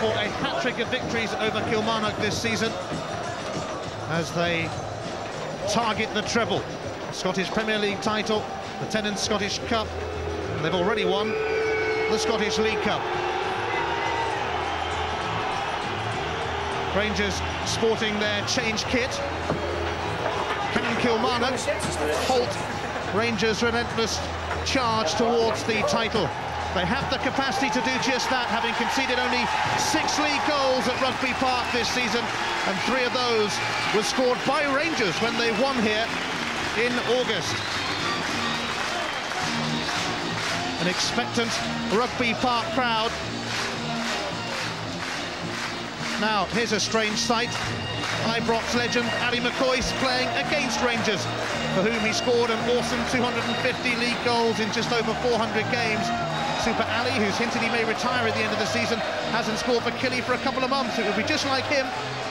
for a hat-trick of victories over Kilmarnock this season as they target the treble. Scottish Premier League title, the Tennent's Scottish Cup, and they've already won the Scottish League Cup. Rangers sporting their change kit. Can Kilmarnock halt Rangers' relentless charge towards the title? They have the capacity to do just that, having conceded only 6 league goals at Rugby Park this season, and 3 of those were scored by Rangers when they won here in August. An expectant Rugby Park crowd. Now, here's a strange sight. Ibrox legend Ali McCoy's playing against Rangers, for whom he scored an awesome 250 league goals in just over 400 games. Super Ali, who's hinted he may retire at the end of the season, hasn't scored for Killie for a couple of months. It would be just like him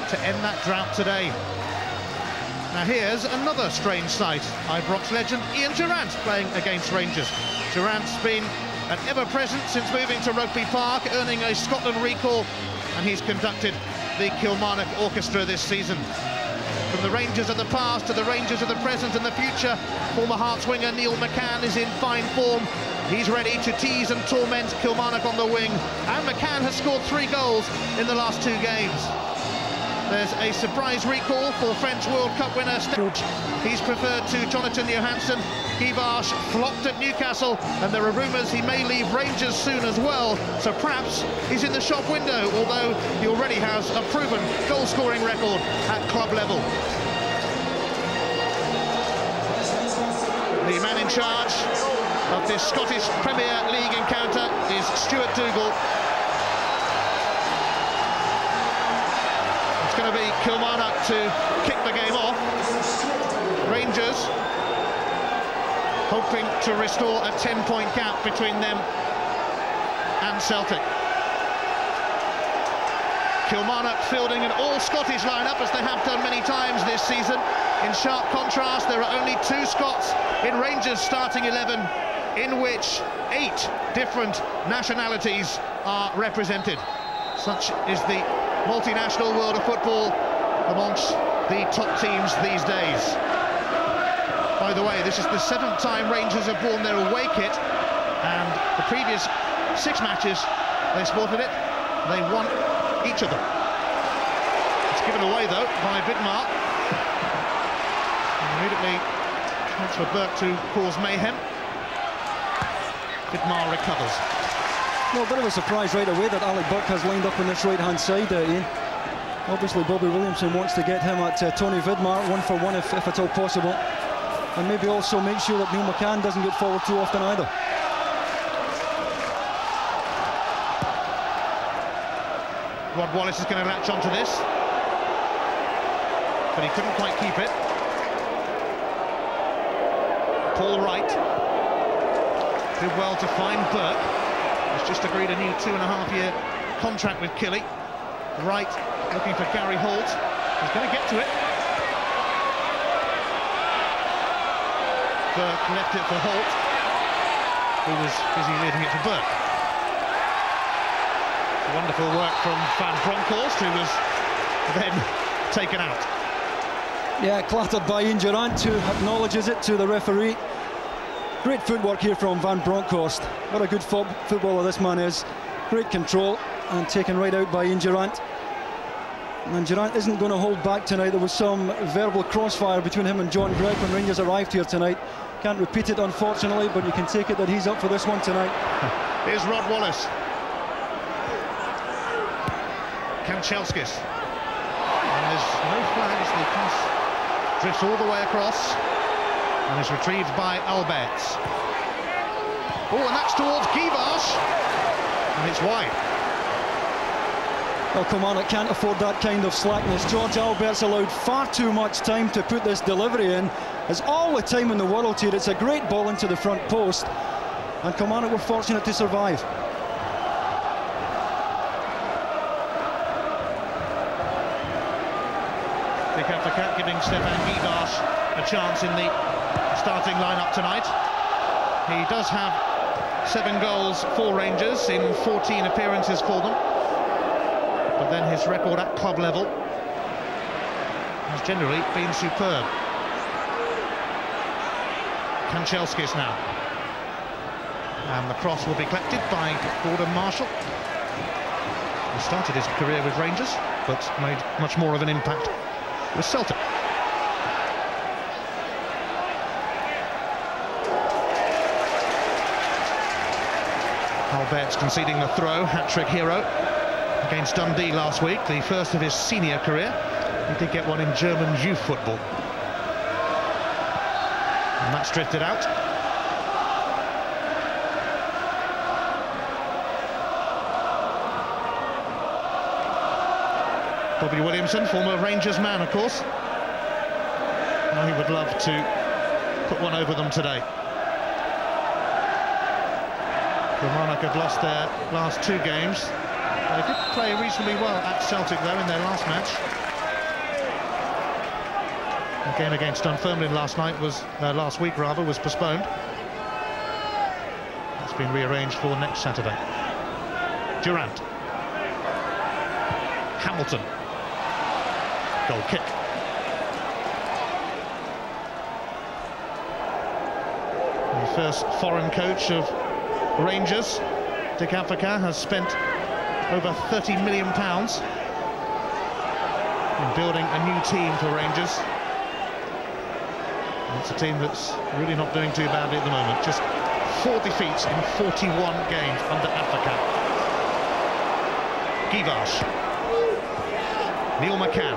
to end that drought today. Now here's another strange sight. Ibrox legend Ian Durrant playing against Rangers. Durrant's been an ever-present since moving to Rugby Park, earning a Scotland recall, and he's conducted the Kilmarnock Orchestra this season. From the Rangers of the past to the Rangers of the present and the future, former Hearts winger Neil McCann is in fine form. He's ready to tease and torment Kilmarnock on the wing, and McCann has scored 3 goals in the last 2 games. There's a surprise recall for French World Cup winner Sturridge. He's preferred to Jonathan Johansson. Guivarch flopped at Newcastle, and there are rumours he may leave Rangers soon as well, so perhaps he's in the shop window, although he already has a proven goal-scoring record at club level. The man in charge of this Scottish Premier League encounter is Stuart Dougal. It's going to be Kilmarnock to kick the game off. Rangers hoping to restore a 10-point gap between them and Celtic. Kilmarnock fielding an all-Scottish lineup, as they have done many times this season. In sharp contrast, there are only 2 Scots in Rangers' starting 11, in which 8 different nationalities are represented. Such is the multinational world of football amongst the top teams these days. By the way, this is the 7th time Rangers have worn their away kit, and the previous 6 matches they sported it, they won each of them. It's given away though by Vidmar. And immediately chance for Burke to cause mayhem. Vidmar recovers. Well, a bit of a surprise right away that Alec Burke has lined up on this right-hand side, Ian. Obviously Bobby Williamson wants to get him at Tony Vidmar, 1-for-1 if at all possible. And maybe also make sure that Neil McCann doesn't get forward too often either. Rod Wallace is going to latch onto this, but he couldn't quite keep it. Paul Wright did well to find Burke. He's just agreed a new 2.5-year contract with Killie. Wright looking for Gary Holt. He's going to get to it. Burke left it for Holt, who was busy leading it to Burke. Wonderful work from Van Bronckhorst, who was then taken out. Yeah, clattered by Ian Durrant, who acknowledges it to the referee. Great footwork here from Van Bronckhorst. What a good footballer this man is. Great control, and taken right out by Ian Durrant. And Durrant isn't going to hold back tonight. There was some verbal crossfire between him and John Gregg when Rangers arrived here tonight. Can't repeat it, unfortunately, but you can take it that he's up for this one tonight. Here's Rod Wallace. Kanchelskis. And there's no flags. The pass drifts all the way across and is retrieved by Alberts. Oh, and that's towards Guivarch, and it's wide. Well, Kilmarnock can't afford that kind of slackness. George Alberts allowed far too much time to put this delivery in. There's all the time in the world here. It's a great ball into the front post, and Kilmarnock were fortunate to survive. Kick after cat, giving Stefan Guivarch a chance in the starting lineup tonight. He does have 7 goals for Rangers in 14 appearances for them. his record at club level has generally been superb. Kanchelskis now. And the cross will be collected by Gordon Marshall. He started his career with Rangers, but made much more of an impact with Celtic. Albert's conceding the throw, hat-trick hero against Dundee last week, the first of his senior career. He did get one in German youth football. And that's drifted out. Bobby Williamson, former Rangers man, of course. Now he would love to put one over them today. Kilmarnock have lost their last 2 games. They did play reasonably well at Celtic, though, in their last match. The game against Dunfermline last week was postponed. It's been rearranged for next Saturday. Durant. Hamilton. Goal kick. The first foreign coach of Rangers, Dick Advocaat, has spent over £30 million in building a new team for Rangers. And it's a team that's really not doing too badly at the moment. Just 4 defeats in 41 games under Advocaat. Givash. Neil McCann.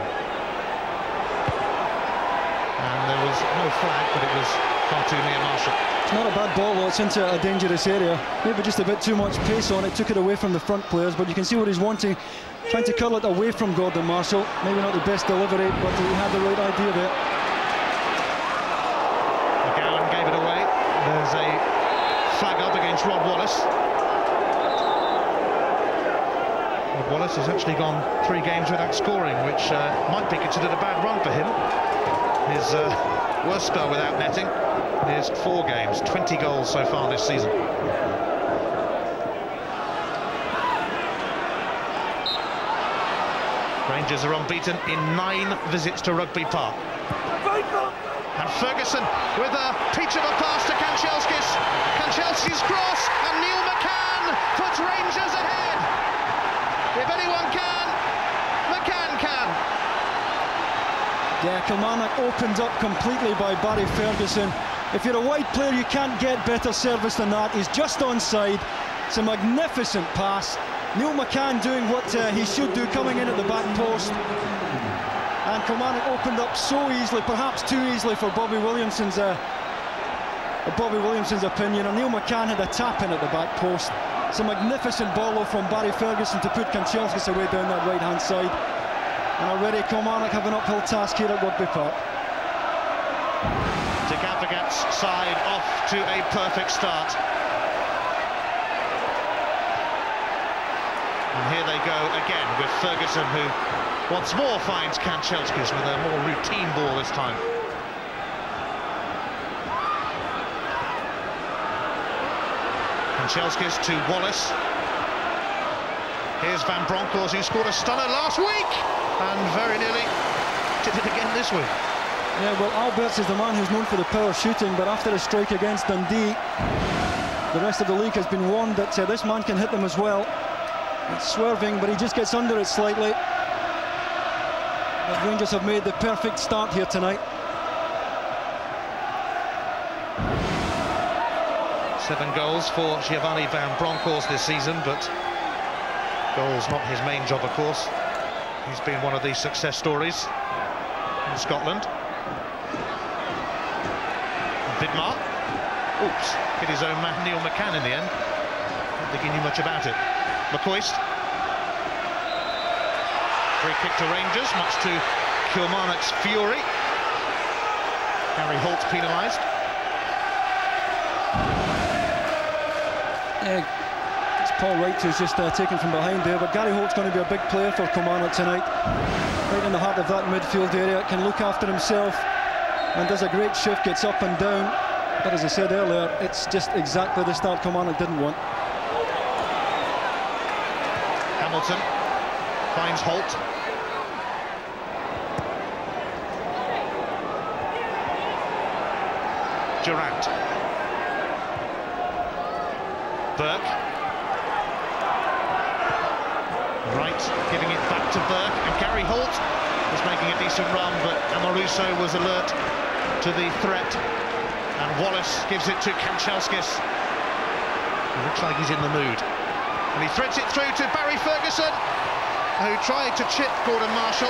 And there was no flag, but it was far too near Marshall. It's not a bad ball, though. It's into a dangerous area. Maybe just a bit too much pace on it, took it away from the front players, but you can see what he's wanting, trying to curl it away from Gordon Marshall. Maybe not the best delivery, but he had the right idea there. McGowan gave it away. There's a flag up against Rod Wallace. Rod Wallace has actually gone 3 games without scoring, which might be considered a bad run for him. His worst spell without netting is 4 games, 20 goals so far this season. Rangers are unbeaten in 9 visits to Rugby Park. And Ferguson with a peach of a pass to Kanchelskis. Kanchelskis cross, and Neil McCann puts Rangers ahead. If anyone can, McCann can. Yeah, Kilmarnock opened up completely by Barry Ferguson. If you're a wide player, you can't get better service than that. He's just onside. It's a magnificent pass. Neil McCann doing what he should do, coming in at the back post. And Kilmarnock opened up so easily, perhaps too easily for Bobby Williamson's opinion. And Neil McCann had a tap in at the back post. It's a magnificent ball from Barry Ferguson to put Kanchelskis away down that right-hand side. And already Kilmarnock have an uphill task here at Rugby Park. Dick Advocaat's side off to a perfect start. And here they go again with Ferguson, who once more finds Kanchelskis with a more routine ball this time. Kanchelskis to Wallace. Here's Van Bronckhorst, who scored a stunner last week and very nearly did it again this week. Yeah, well, Alberts is the man who's known for the power shooting, but after a strike against Dundee, the rest of the league has been warned that this man can hit them as well. It's swerving, but he just gets under it slightly. The Rangers have made the perfect start here tonight. 7 goals for Giovanni Van Bronckhorst this season, but goals not his main job, of course. He's been one of these success stories in Scotland. Vidmar. Oops, hit his own man Neil McCann in the end. Don't think he knew much about it. McCoist. Free kick to Rangers, much to Kilmarnock's fury. Gary Holt penalised. It's Paul Wright who's just taken from behind there, but Gary Holt's going to be a big player for Kilmarnock tonight. Right in the heart of that midfield area, can look after himself and does a great shift, gets up and down. But as I said earlier, it's just exactly the start Kilmarnock didn't want. Hamilton Finds Holt. Durant. Burke. Wright giving it back to Burke, and Gary Holt was making a decent run, but Amoruso was alert to the threat, and Wallace gives it to Kanchelskis. He looks like he's in the mood, and he threads it through to Barry Ferguson, who tried to chip Gordon Marshall.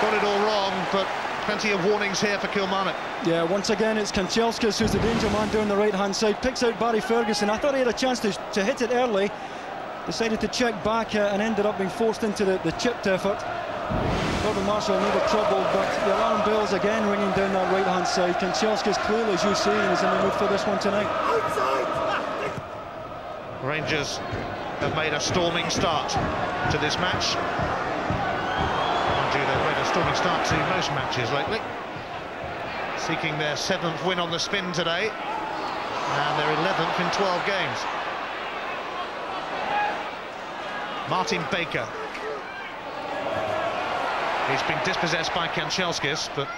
Got it all wrong, but plenty of warnings here for Kilmarnock. Yeah, once again it's Kanchelskis who's the danger man down the right-hand side. Picks out Barry Ferguson. I thought he had a chance to hit it early. Decided to check back and ended up being forced into the chipped effort. Gordon Marshall never troubled, but the alarm bells again ringing down that right-hand side. Kanchelskis clearly, as you see, is in the mood for this one tonight. Rangers have made a storming start to this match. They've made a storming start to most matches lately. Seeking their 7th win on the spin today, and their 11th in 12 games. Martin Baker. He's been dispossessed by Kanchelskis, but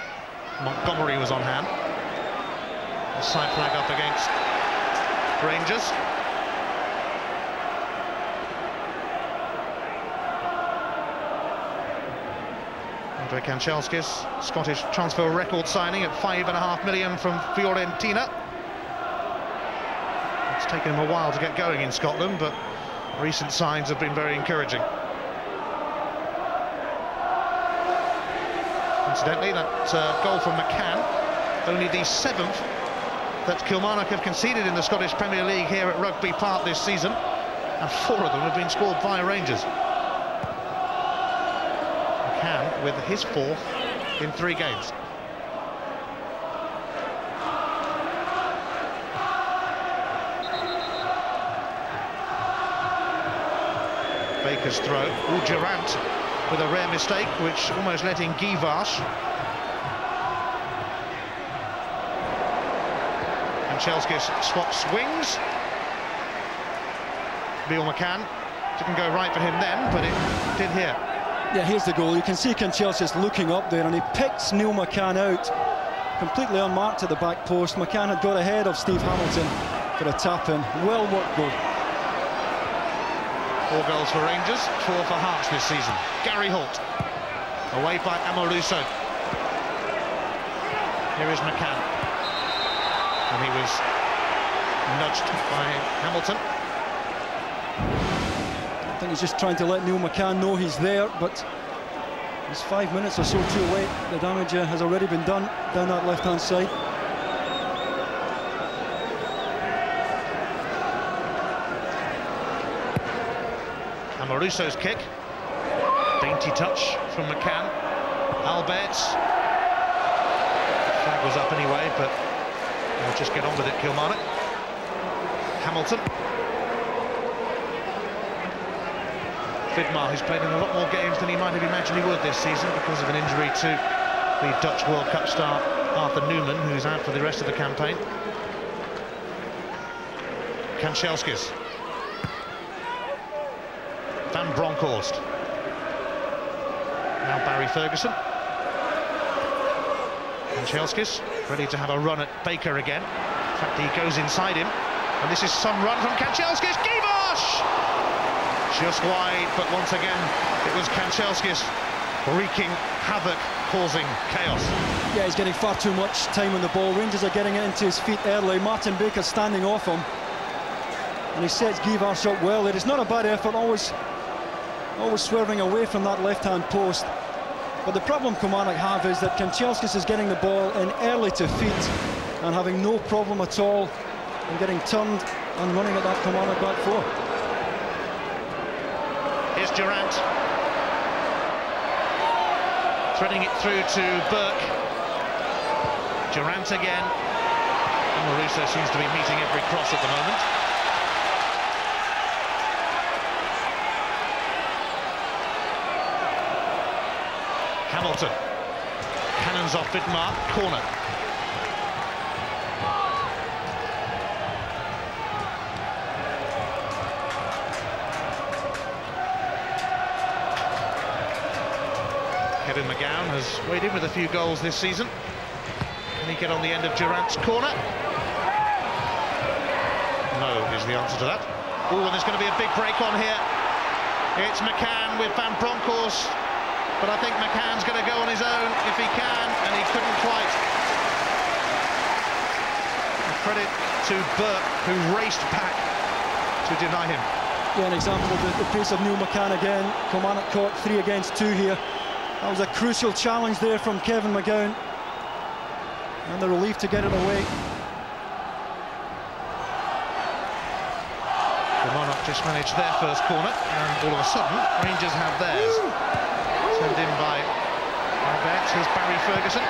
Montgomery was on hand. A side flag up against Rangers. Andre Kanchelskis, Scottish transfer record signing at $5.5 million from Fiorentina. It's taken him a while to get going in Scotland, but recent signs have been very encouraging. Incidentally, that goal from McCann, only the 7th that Kilmarnock have conceded in the Scottish Premier League here at Rugby Park this season, and 4 of them have been scored by Rangers. McCann with his 4th in 3 games. Baker's throw. Durant with a rare mistake, which almost let in Guivarch. Kanchelskis swaps wings. Neil McCann didn't go right for him then, but it did here. Yeah, here's the goal. You can see Kanchelskis looking up there, and he picks Neil McCann out, completely unmarked at the back post. McCann had got ahead of Steve Hamilton for a tap-in. Well worked goal. 4 goals for Rangers, 4 for Hearts this season. Gary Holt, away by Amoruso. Here is McCann, and he was nudged by Hamilton. I think he's just trying to let Neil McCann know he's there, but he's 5 minutes or so too late. The damage has already been done down that left-hand side. Amoruso's kick, dainty touch from McCann. Alberts, flag was up anyway, but they'll just get on with it, Kilmarnock. Hamilton. Vidmar, who's played in a lot more games than he might have imagined he would this season because of an injury to the Dutch World Cup star Arthur Newman, who's out for the rest of the campaign. Kanchelskis. Van Bronckhorst. Now Barry Ferguson. Kanchelskis ready to have a run at Baker again. In fact, he goes inside him, and this is some run from Kanchelskis. Guivarch! Just wide, but once again it was Kanchelskis wreaking havoc, causing chaos. Yeah, he's getting far too much time on the ball. Rangers are getting it into his feet early. Martin Baker standing off him, and he sets Guivarch up well. It is not a bad effort, always swerving away from that left-hand post. But the problem Kilmarnock have is that Kanchelskis is getting the ball in early to feet and having no problem at all in getting turned and running at that Kilmarnock back 4. Here's Durant, threading it through to Burke. Durant again. Amoruso seems to be meeting every cross at the moment. Hamilton. Cannons off Vidmar, corner. Kevin McGowan has weighed in with a few goals this season. Can he get on the end of Durant's corner? No is the answer to that. Oh, and there's going to be a big break on here. It's McCann with Van Bronckhorst, but I think McCann's going to go on his own if he can, and he couldn't quite. Credit to Burke, who raced back to deny him. Yeah, an example of the pace of Neil McCann again. Kilmarnock caught 3 against 2 here. That was a crucial challenge there from Kevin McGowan, and the relief to get it away. Kilmarnock just managed their first corner, and all of a sudden Rangers have theirs. Turned in by Albert. Here's Barry Ferguson.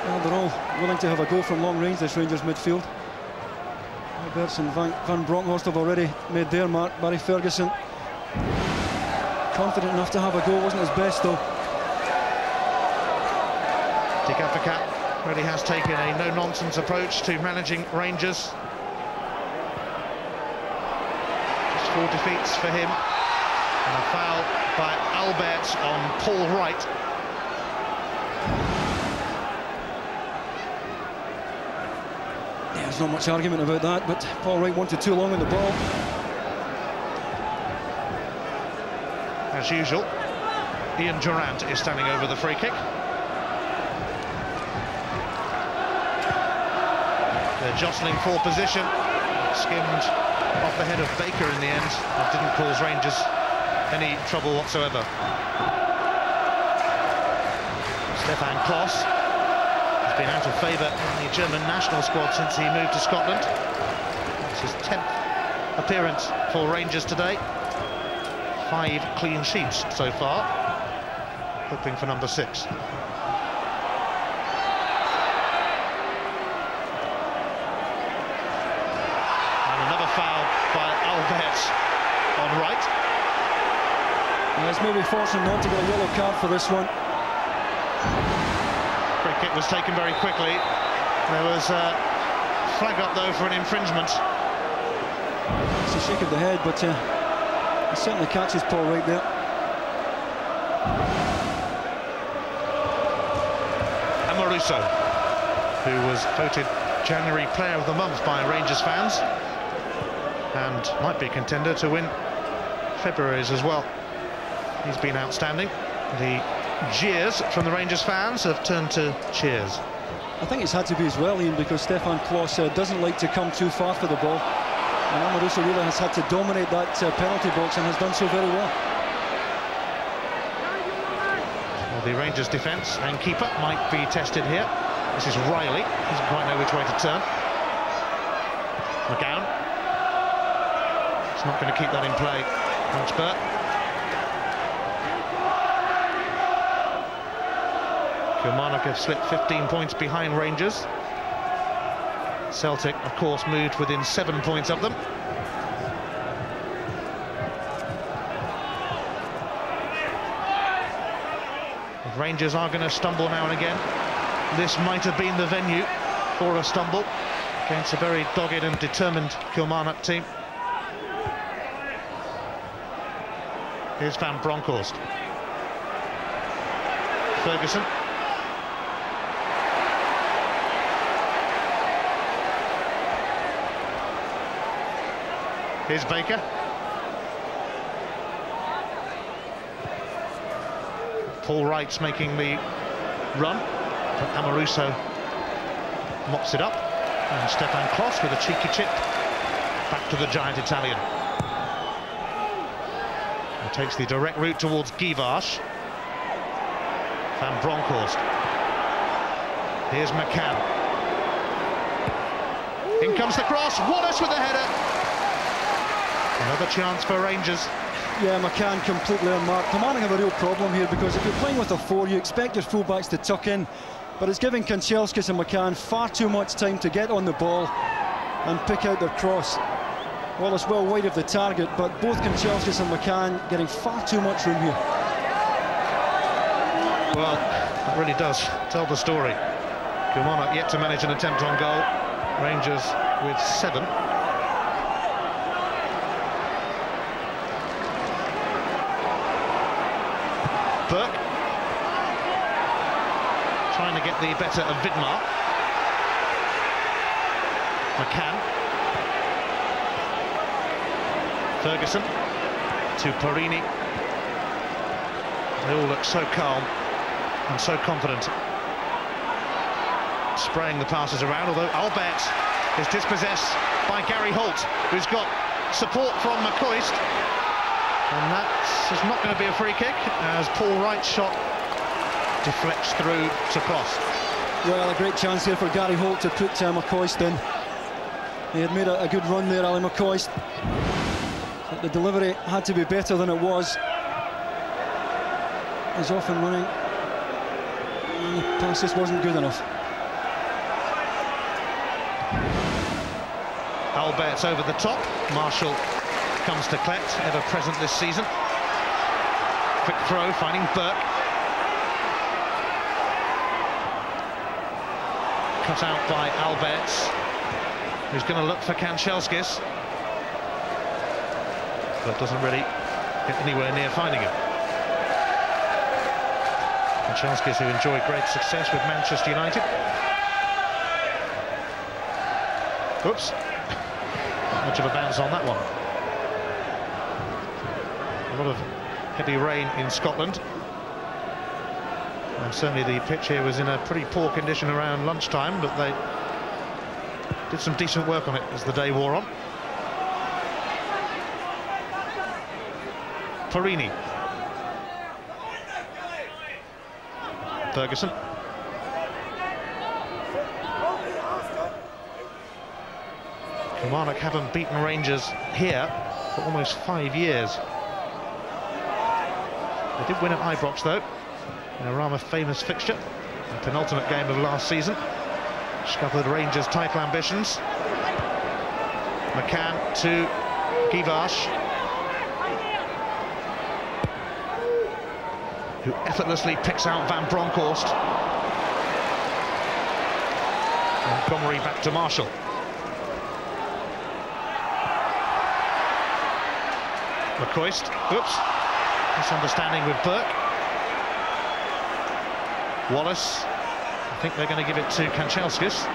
Well, they're all willing to have a go from long range, this Rangers midfield. Alberts and Van Bronckhorst have already made their mark. Barry Ferguson confident enough to have a go, wasn't his best though. Dick Advocat really has taken a no-nonsense approach to managing Rangers. Just 4 defeats for him, and a foul by Albert on Paul Wright. Yeah, there's not much argument about that, but Paul Wright wanted too long on the ball. As usual, Ian Durant is standing over the free kick. They're jostling for position. Skimmed off the head of Baker in the end. That didn't cause Rangers any trouble whatsoever. Stefan Klos has been out of favour in the German national squad since he moved to Scotland. It's his 10th appearance for Rangers today. 5 clean sheets so far. Hoping for number 6. By Albert on Wright. Yeah, it's maybe fortunate not to get a yellow card for this one. Free kick was taken very quickly. There was a flag up though for an infringement. It's a shake of the head, but he certainly catches Paul Wright there. Amoruso, who was voted January Player of the Month by Rangers fans, and might be a contender to win February's as well. He's been outstanding. The jeers from the Rangers fans have turned to cheers. I think it's had to be as well, Ian, because Stefan Klos doesn't like to come too far for the ball, and Amoruso really has had to dominate that penalty box and has done so very well. Well, the Rangers defence and keeper might be tested here. This is Riley. Doesn't quite know which way to turn. McGowan. He's not going to keep that in play. Thanks, Burt. Kilmarnock have slipped 15 points behind Rangers. Celtic, of course, moved within 7 points of them. If Rangers are going to stumble now and again, this might have been the venue for a stumble against a very dogged and determined Kilmarnock team. Here's Van Bronckhorst. Ferguson. Here's Baker. Paul Wright's making the run, but Amoruso mops it up, and Stefan Klos with a cheeky chip back to the giant Italian. He takes the direct route towards Givash. Van Bronckhorst. Here's McCann. In comes the cross. Wallace with the header. Another chance for Rangers. Yeah, McCann completely unmarked. Kilmarnock have a real problem here, because if you're playing with a 4, you expect your fullbacks to tuck in, but it's giving Kanchelskis and McCann far too much time to get on the ball and pick out their cross. Wallace well wide of the target, but both Kanchelskis and McCann getting far too much room here. Well, that really does tell the story. Kilmarnock yet to manage an attempt on goal. Rangers with 7. Burke. Trying to get the better of Vidmar. McCann. Ferguson to Perini. They all look so calm and so confident. Spraying the passes around, although Albert is dispossessed by Gary Holt, who's got support from McCoist. And that is not going to be a free kick, as Paul Wright's shot deflects through to Kloss. Well, a great chance here for Gary Holt to put McCoist in. He had made a good run there, Ali McCoist. But the delivery had to be better than it was. He's off and running. And the pass just wasn't good enough. Albert's over the top. Marshall comes to collect, ever present this season. Quick throw, finding Burke. Cut out by Alberts, who's going to look for Kanchelskis, but doesn't really get anywhere near finding him. Kanchelskis, who enjoyed great success with Manchester United. Oops. Not much of a bounce on that one. A lot of heavy rain in Scotland. And certainly the pitch here was in a pretty poor condition around lunchtime, but they did some decent work on it as the day wore on. Perini. Ferguson. Kilmarnock haven't beaten Rangers here for almost 5 years. They did win at Ibrox though, in a rather famous fixture, the penultimate game of last season. Scuppered Rangers' title ambitions. McCann to Givash, who effortlessly picks out Van Bronckhorst. Montgomery back to Marshall. McCoist, oops, misunderstanding with Burke. Wallace, I think they're going to give it to Kanchelskis.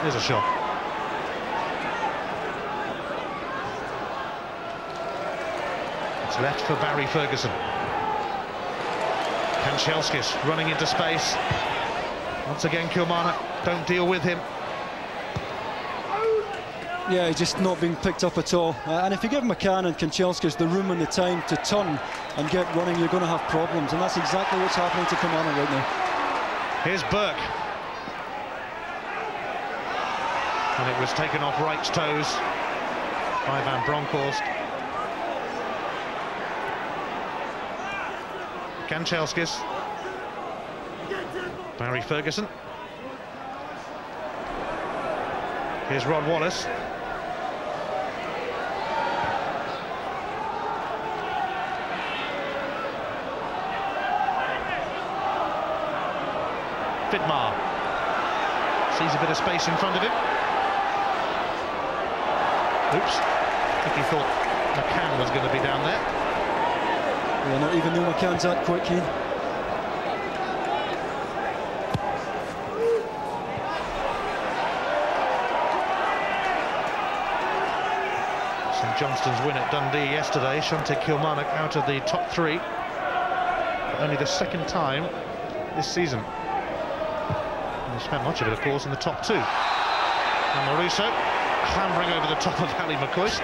There's a shot. It's left for Barry Ferguson. Kanchelskis running into space. Once again, Kilmarnock don't deal with him. Yeah, he's just not being picked up at all. And if you give McCann and Kanchelskis the room and the time to turn and get running, you're going to have problems. And that's exactly what's happening to Kilmarnock right now. Here's Burke. And it was taken off Wright's toes by Van Bronckhorst. Kanchelskis. Barry Ferguson. Here's Rod Wallace. Vidmar sees a bit of space in front of him. Oops, I think he thought McCann was going to be down there. Yeah, not even though McCann's that quick, Keane. St Johnstone's win at Dundee yesterday shunted Kilmarnock out of the top 3 for only the 2nd time this season. They spent much of it, of course, in the top 2. And Marusso clambering over the top of Ali McCoist.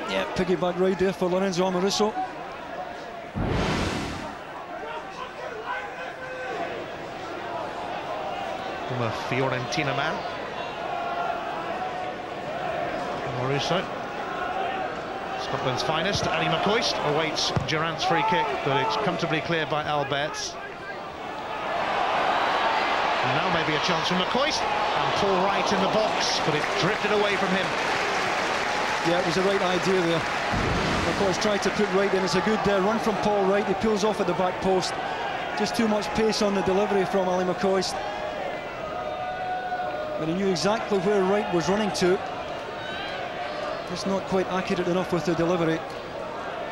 Yeah, piggyback right there for Lorenzo Amoruso. From a Fiorentina man. Marusso. Scotland's finest, Ali McCoist, awaits Durant's free kick, but it's comfortably cleared by Alberts. And now maybe a chance for McCoist, and Paul Wright in the box, but it drifted away from him. Yeah, it was the right idea there. McCoist tried to put Wright in. It's a good run from Paul Wright. He pulls off at the back post. Just too much pace on the delivery from Ali McCoist. But he knew exactly where Wright was running to. Just not quite accurate enough with the delivery.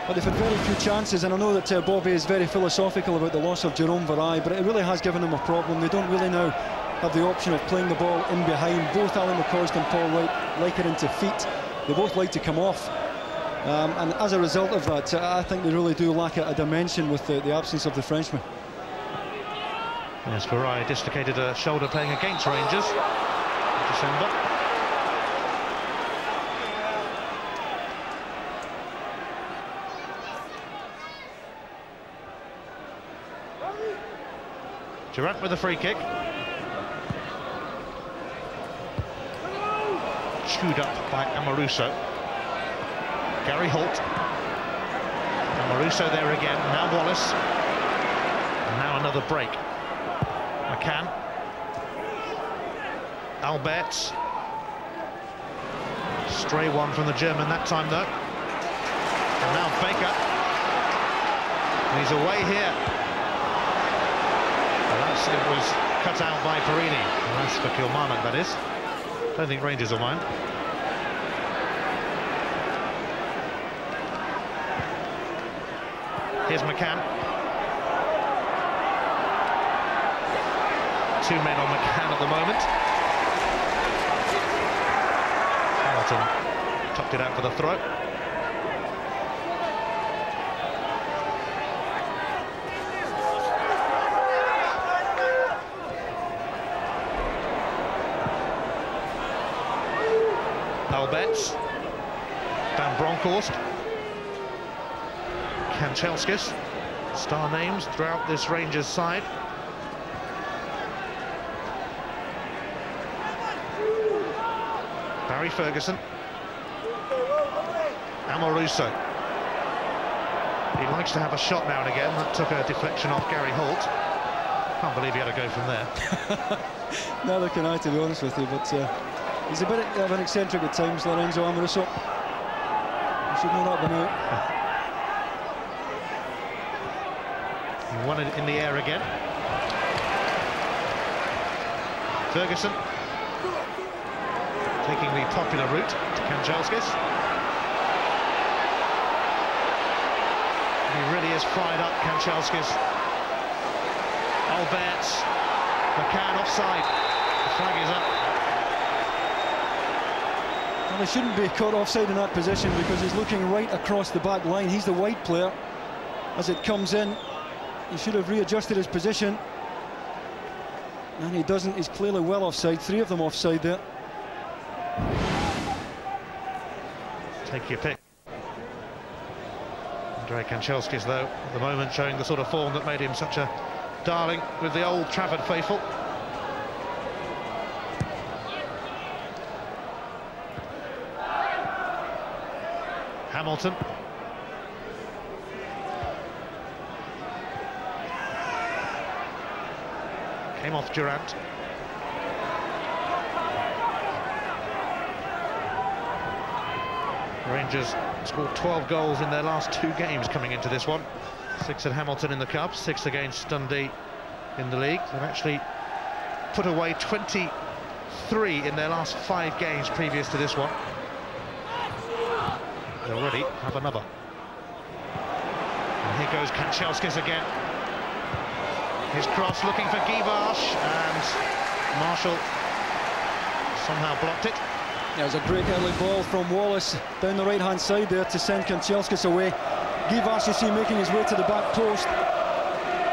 but they've had very few chances, and I know that Bobby is very philosophical about the loss of Jerome Varai, but it really has given them a problem. They don't really now have the option of playing the ball in behind. Both Ali McCoist and Paul Wright like it into feet. They both like to come off. And as a result of that, I think they really do lack a dimension with the absence of the Frenchman. Yes, Varai dislocated a shoulder playing against Rangers in December. Durant with a free kick. Chewed up by Amoruso. Gary Holt. Amoruso there again. Now Wallace. And now another break. McCann. Alberts. Stray one from the German that time though. And now Baker. He's away here. Well, it was cut out by Perini. And that's for Kilmarnock, that is. Don't think Rangers will mind. Here's McCann. Two men on McCann at the moment. Hamilton tucked it out for the throw. Alberts. Van Bronckhorst. Kanchelskis, star names throughout this Rangers side. Barry Ferguson. Amoruso. He likes to have a shot now and again. That took a deflection off Gary Holt. Can't believe he had to go from there. Neither can I, to be honest with you, but he's a bit of an eccentric at times, Lorenzo Amoruso. You should know that by now. He won it in the air again. Ferguson taking the popular route to Kanchelskis. He really is fired up, Kanchelskis. Alberts. McCann offside. The flag is up. Well, he shouldn't be caught offside in that position because he's looking right across the back line. He's the wide player. As it comes in, he should have readjusted his position, and he doesn't. He's clearly well offside. Three of them offside there. Take your pick. Andrei Kanchelskis, though, at the moment showing the sort of form that made him such a darling with the Old Trafford faithful. Hamilton. Came off Durant. Rangers scored 12 goals in their last 2 games coming into this one. 6 at Hamilton in the Cup, 6 against Dundee in the league. They've actually put away 23 in their last 5 games previous to this one. They already have another. And here goes Kanchelskis again. His cross looking for Guivarch, and Marshall somehow blocked it. Yeah, it was a great early ball from Wallace down the right-hand side there to send Kanchelskis away. Guivarch, you see, making his way to the back post.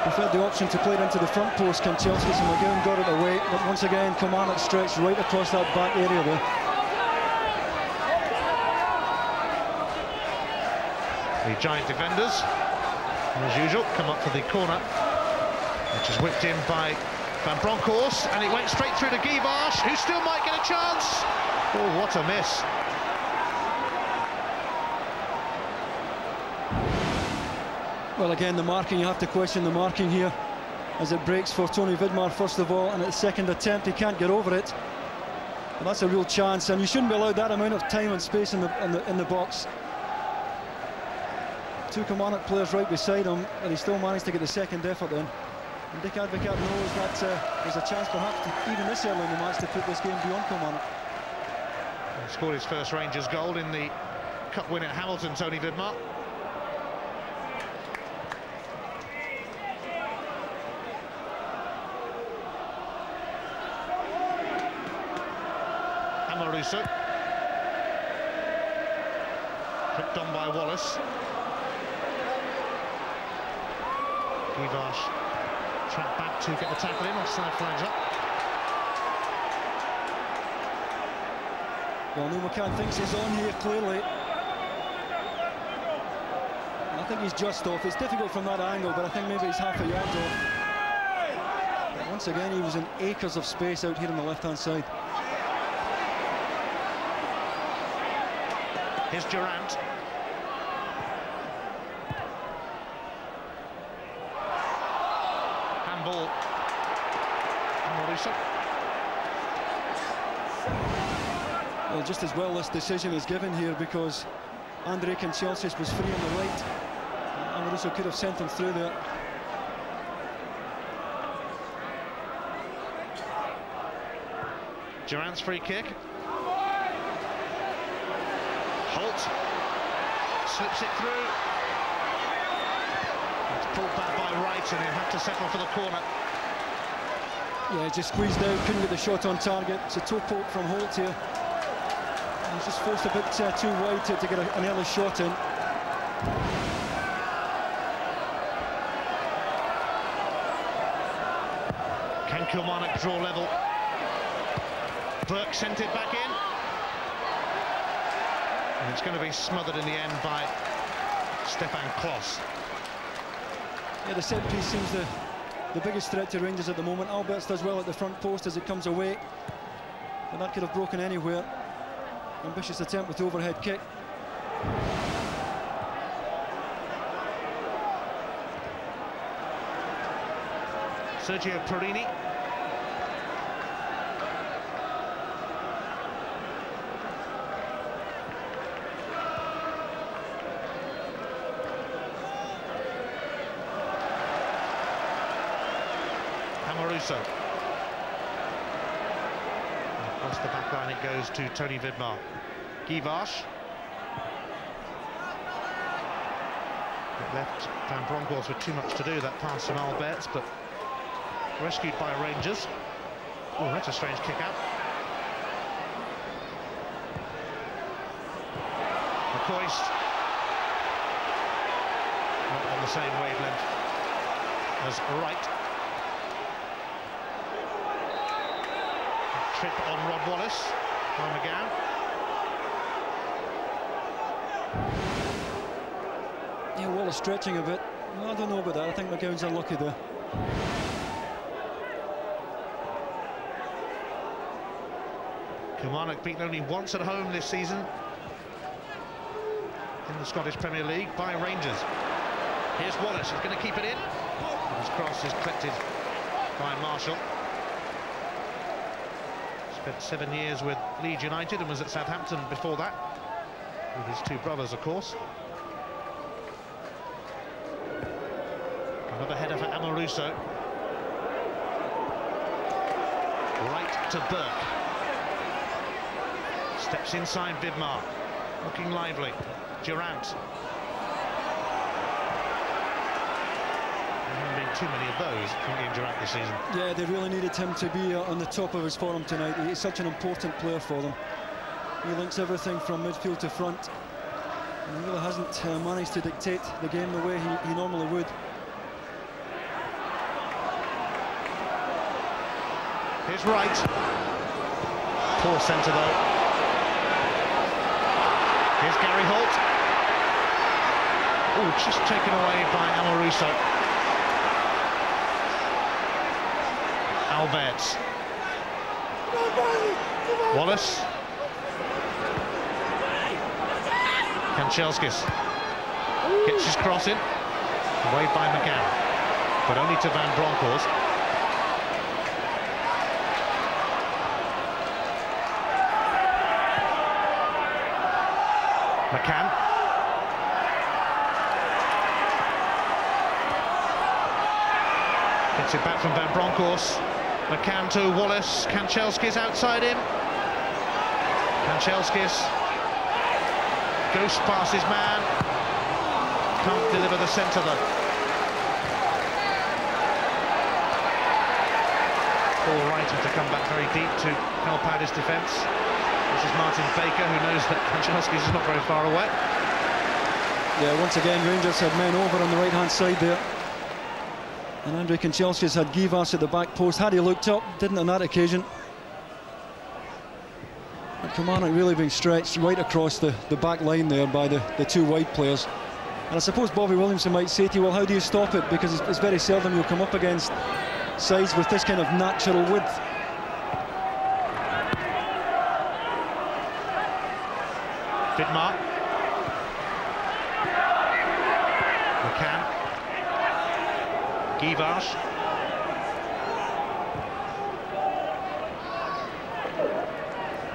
Preferred the option to play it into the front post. Kanchelskis and McGowan got it away, but once again, Kilmarnock stretched right across that back area there. The Giant defenders, as usual, come up for the corner, which is whipped in by Van Bronckhorst, and it went straight through to Guivarch, who still might get a chance. Oh, what a miss. Well, again, the marking, you have to question the marking here as it breaks for Tony Vidmar first of all, and at the second attempt he can't get over it. But that's a real chance, and you shouldn't be allowed that amount of time and space in the box. 2 Kilmarnock players right beside him, and he still managed to get the second effort in. And Dick Advocat knows that there's a chance perhaps even this early in the match to put this game beyond Kilmarnock. He scored his first Rangers goal in the Cup win at Hamilton, Tony Vidmar. Amoruso. Flicked on by Wallace. Givash trapped back to get the tackle in, offside flags up. Well, Neil McCann thinks he's on here, clearly. I think he's just off. It's difficult from that angle, but I think maybe he's half a yard off. But once again, he was in acres of space out here on the left-hand side. Here's Durant. Handball. Amoruso. Well, just as well this decision is given here, because Andre Kanchelskis was free on the right. Amoruso could have sent him through there. Durant's free kick. Holt slips it through. It's pulled back by Wright, and he'll have to settle for the corner. Yeah, just squeezed out, couldn't get the shot on target. It's a toe poke from Holt here. He's just forced a bit too wide to get an early shot in. Can Kilmarnock draw level? Burke sent it back in. And it's going to be smothered in the end by Stefan Klos. Yeah, the set piece seems the biggest threat to Rangers at the moment. Alberts does well at the front post as it comes away. But that could have broken anywhere. Ambitious attempt with the overhead kick. Sergio Perini. Amoruso. Across the back line it goes to Tony Vidmar. Givash. It left Van Bronckhorst with too much to do, that pass from Alberts, but rescued by Rangers. Oh, that's a strange kick out. McCoist. Not on the same wavelength as Wright. A trip on Rod Wallace by McGowan. Yeah, Wallace stretching a bit. I don't know about that. I think McGowan's unlucky there. Kilmarnock beaten only once at home this season in the Scottish Premier League by Rangers. Here's Wallace, he's going to keep it in. His cross is collected by Marshall. Spent 7 years with Leeds United and was at Southampton before that, with his two brothers, of course. Another header for Amoruso. Right to Burke. Steps inside Vidmar, looking lively. Durant. There haven't been too many of those from Ian Durant this season. Yeah, they really needed him to be on the top of his form tonight. He's such an important player for them. He links everything from midfield to front. And he really hasn't managed to dictate the game the way he normally would. Here's Wright. Poor centre though. Here's Gary Holt. Oh, just taken away by Amoruso. Alberts. Wallace. Kanchelskis gets his cross in. Away by McGowan, but only to Van Bronckhorst. McCann. Gets it back from Van Bronckhorst. McCann to Wallace. Kanchelskis outside him. Kanchelskis goes past his man. Can't deliver the centre though. Paul Wright had to come back very deep to help out his defence. This is Martin Baker, who knows that Kanchelskis is not very far away. Yeah, once again, Rangers had men over on the right-hand side there. And Andrei Kanchelskis had Givas at the back post. Had he looked up, didn't on that occasion. And Kilmarnock really being stretched right across the back line there by the two wide players. And I suppose Bobby Williamson might say to you, well, how do you stop it? Because it's very seldom you'll come up against sides with this kind of natural width. Vidmar. McCann. Givas.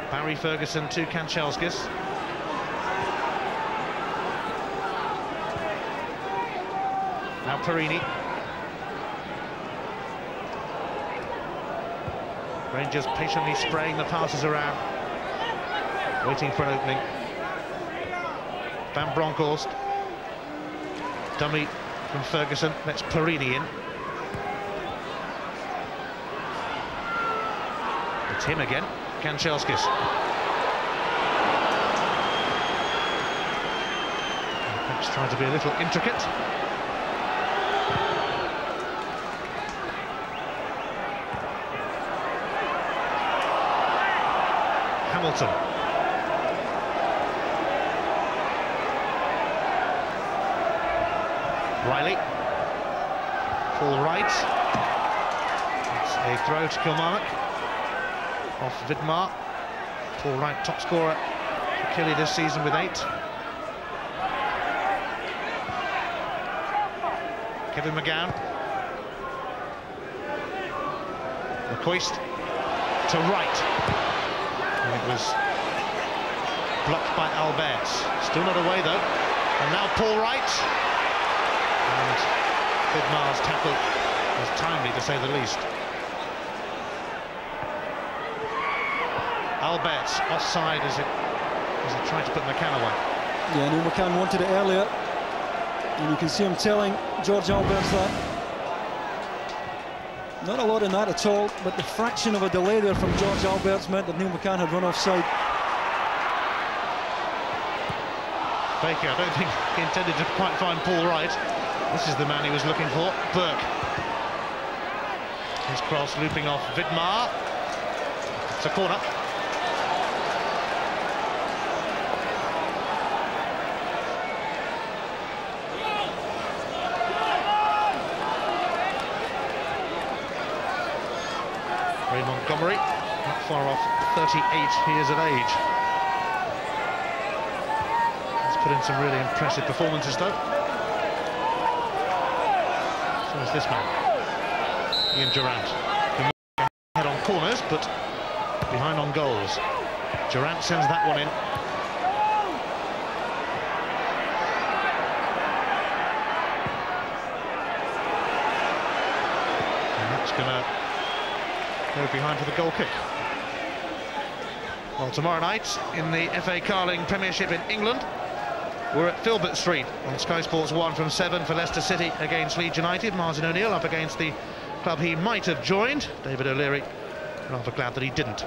Barry Ferguson to Kanchelskis. Now Perini. Rangers patiently spraying the passes around, waiting for an opening. Van Bronckhorst. Dummy from Ferguson. Lets Perini in. It's him again. Kanchelskis. Perhaps trying to be a little intricate. Hamilton. Riley. Full right. It's a throw to Kilmarnock. Off Vidmar. Full right top scorer for Killy this season with 8. Kevin McGowan. McCoist to right. And it was blocked by Alberts. Still not away though. And now Paul Wright. And Vidmar's tackle was timely, to say the least. Alberts offside as he tried to put McCann away. Yeah, I knew McCann wanted it earlier. And you can see him telling George Alberts that. Not a lot in that at all, but the fraction of a delay there from George Alberts meant that Neil McCann had run offside. Baker, I don't think he intended to quite find Paul Wright. This is the man he was looking for. Burke. His cross looping off Vidmar. It's a corner. Ray Montgomery, not far off 38 years of age. He's put in some really impressive performances though. So is this man, Ian Durant. Can head on corners, but behind on goals. Durant sends that one in. And that's going to go behind for the goal kick. Well, tomorrow night in the FA Carling Premiership in England, we're at Filbert Street on Sky Sports 1 from 7 for Leicester City against Leeds United. Martin O'Neill up against the club he might have joined. David O'Leary rather glad that he didn't.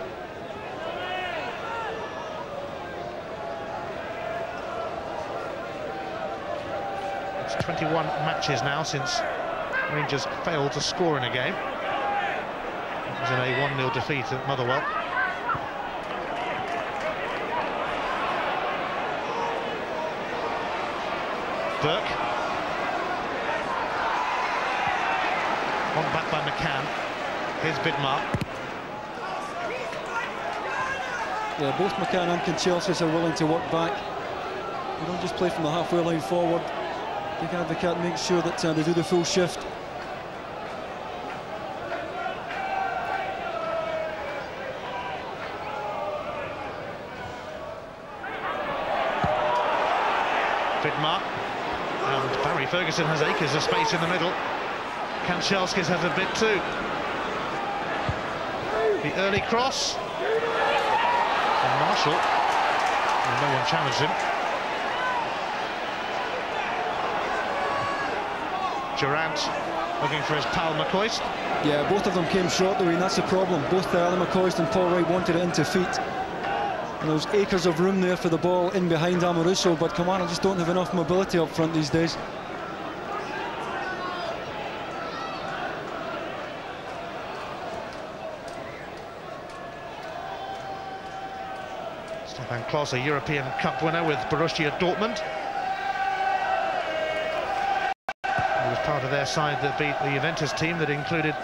It's 21 matches now since Rangers failed to score in a game. It was in a 1-0 defeat at Motherwell. Burke. One back by McCann. Here's Vidmar. Yeah, both McCann and Kanchelskis are willing to work back. They don't just play from the halfway line forward. Big Advocat makes sure that they do the full shift. Vidmar. And Barry Ferguson has acres of space in the middle. Kanchelskis has a bit too. The early cross. And Marshall. And no one challenged him. Durant looking for his pal McCoist. Yeah, both of them came short, though, and that's the problem. Both Alan McCoist and Paul Wright wanted it into feet. And there's acres of room there for the ball in behind Amoruso, but Kilmarnock just don't have enough mobility up front these days. Stefan Klos, a European Cup winner with Borussia Dortmund. He was part of their side that beat the Juventus team that included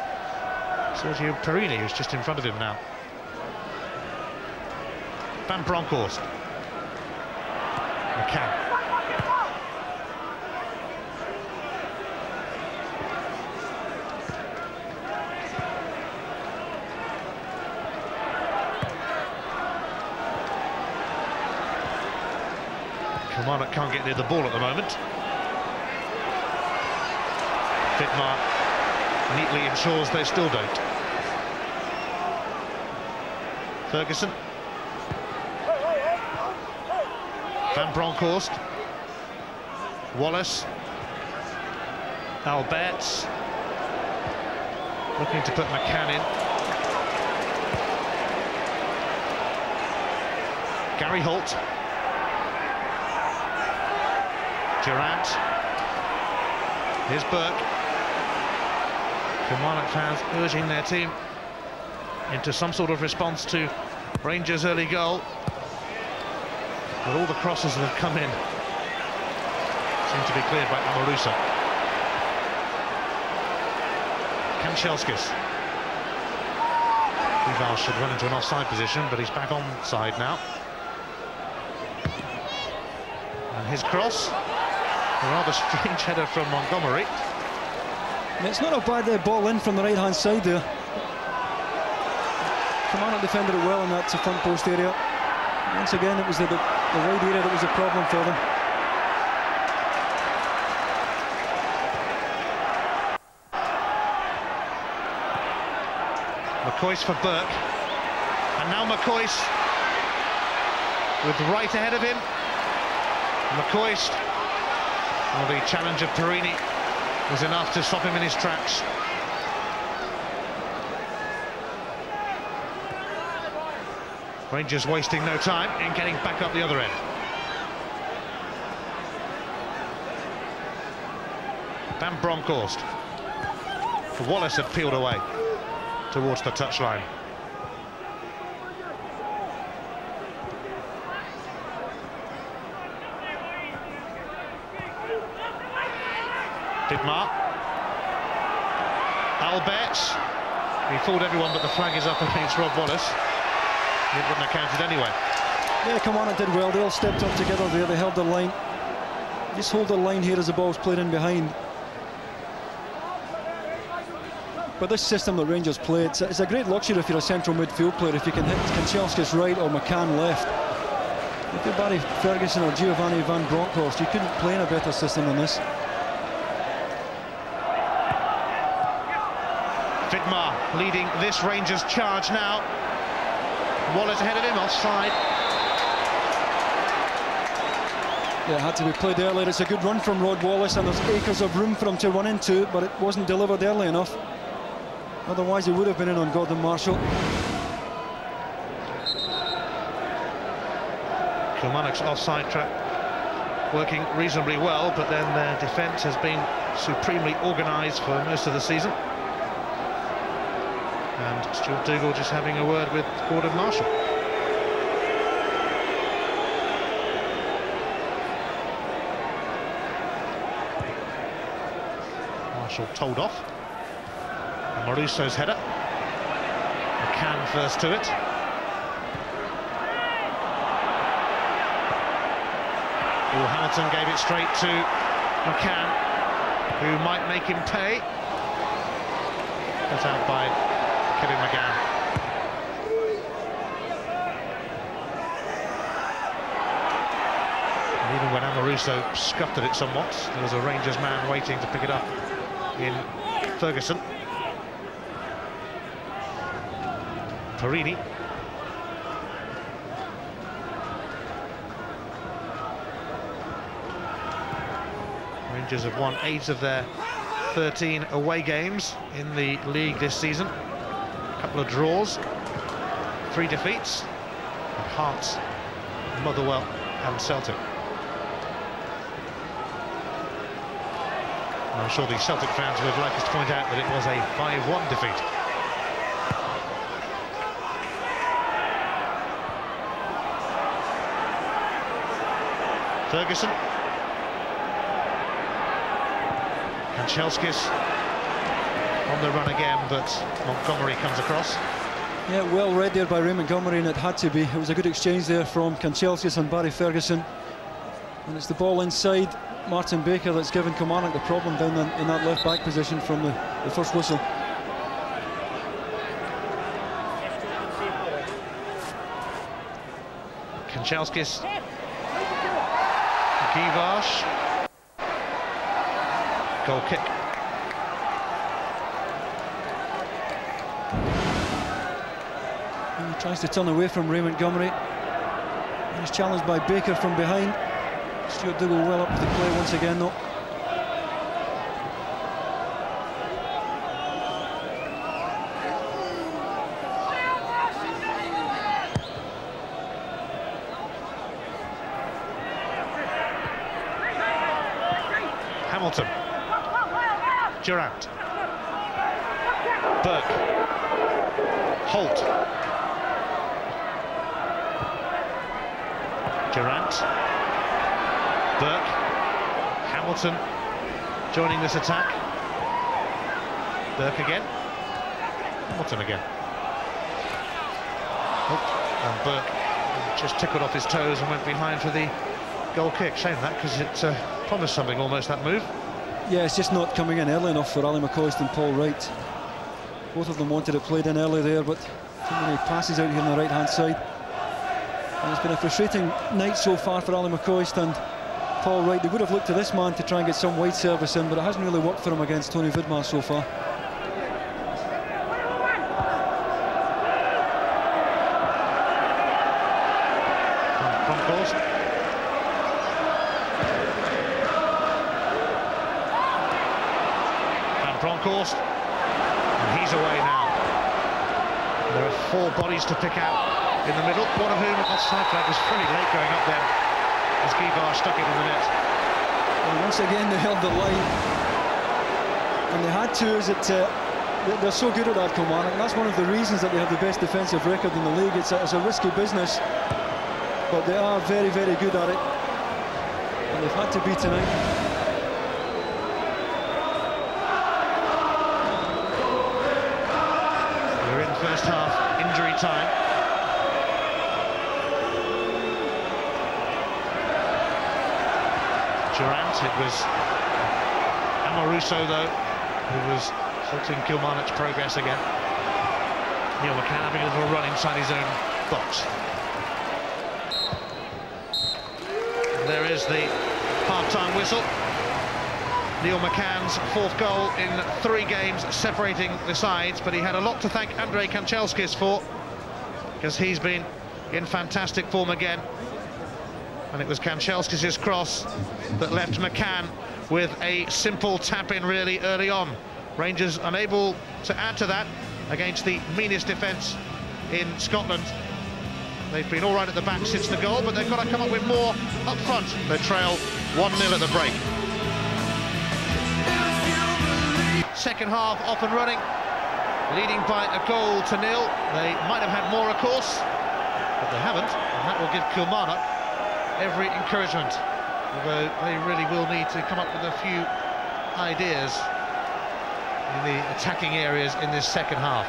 Sergio Perini, who's just in front of him now. Van Bronckhorst. McCann. Kilmarnock can't get near the ball at the moment. Dittmar neatly ensures they still don't. Ferguson. Van Bronckhorst. Wallace. Alberts. Looking to put McCann in. Gary Holt. Durant. Here's Burke. Kilmarnock fans urging their team into some sort of response to Rangers' early goal. But all the crosses that have come in seem to be cleared by Amoruso. Kanchelskis. Duval should run into an offside position, but he's back onside now. And his cross, a rather strange header from Montgomery. And it's not a bad ball in from the right-hand side there. Kilmarnock defended it well in that front post area. Once again, it was the wide area that was a problem for them. McCoist for Burke. And now McCoist with Wright ahead of him. McCoist. Well, the challenge of Perini was enough to stop him in his tracks. Rangers wasting no time in getting back up the other end. Van Bronckhorst. Wallace had peeled away towards the touchline. Dittmar. Alberts. He fooled everyone, but the flag is up against Rob Wallace. It wouldn't have counted anyway. Yeah, Kilmarnock did well. They all stepped up together there. They held their line. Just hold their line here as the ball's played in behind. But this system that Rangers play, it's a great luxury if you're a central midfield player, if you can hit Kanchelskis right or McCann left. If you're Barry Ferguson or Giovanni Van Bronckhorst, you couldn't play in a better system than this. Dittmar leading this Rangers charge now. Wallace ahead of him, offside. Yeah, it had to be played earlier. It's a good run from Rod Wallace, and there's acres of room for him to run into, but it wasn't delivered early enough. Otherwise, he would have been in on Gordon Marshall. Kilmarnock's offside trap working reasonably well, but then their defence has been supremely organised for most of the season. And Stuart Dougal just having a word with Gordon Marshall. Marshall told off. Amoruso's header. McCann first to it. Hamilton gave it straight to McCann, who might make him pay. Cut out by Kevin McGann. And even when Amoruso scuffed at it somewhat, there was a Rangers man waiting to pick it up in Ferguson. Perini. Rangers have won 8 of their 13 away games in the league this season. A couple of draws, 3 defeats. Hearts, Motherwell and Celtic. I'm sure the Celtic fans would like us to point out that it was a 5-1 defeat. Ferguson. Kanchelskis on the run again, but Montgomery comes across. Yeah, well read there by Ray Montgomery, and it had to be. It was a good exchange there from Kanchelskis and Barry Ferguson. And it's the ball inside Martin Baker that's given Kilmarnock the problem down in that left back position from the first whistle. Kanchelskis. Givash. Goal kick. He tries to turn away from Ray Montgomery. He's challenged by Baker from behind. Stuart Dougal well up with the play once again though. Hamilton. Durant. Burke. Holt. Durant. Burke. Hamilton joining this attack. Burke again. Hamilton again. And Burke just tickled off his toes and went behind for the goal kick. Shame that, because it promised something almost, that move. Yeah, it's just not coming in early enough for Ali McCoist and Paul Wright. Both of them wanted it played in early there, but too many passes out here on the right-hand side. And it's been a frustrating night so far for Ali McCoist and Paul Wright. They would have looked to this man to try and get some wide service in, but it hasn't really worked for him against Tony Vidmar so far. Bronkhorst, and he's away now. There are 4 bodies to pick out in the middle, one of whom, offside flag, was very late going up there as Givar stuck it in the net. And once again they held the line, and they had to, as they're so good at that, Kilmarnock, and that's one of the reasons that they have the best defensive record in the league. It's a risky business, but they are very, very good at it, and they've had to be tonight. First half injury time. Durant, it was Amoruso though who was halting Kilmarnock's progress again. Neil McCann having a little run inside his own box. And there is the half-time whistle. Neil McCann's 4th goal in 3 games separating the sides, but he had a lot to thank Andrei Kanchelskis for, because he's been in fantastic form again. And it was Kanchelskis' cross that left McCann with a simple tap-in really early on. Rangers unable to add to that against the meanest defence in Scotland. They've been all right at the back since the goal, but they've got to come up with more up front. They trail 1-0 at the break. Second half off and running, leading by a goal to 0. They might have had more, of course, but they haven't, and that will give Kilmarnock every encouragement, although they really will need to come up with a few ideas in the attacking areas in this second half.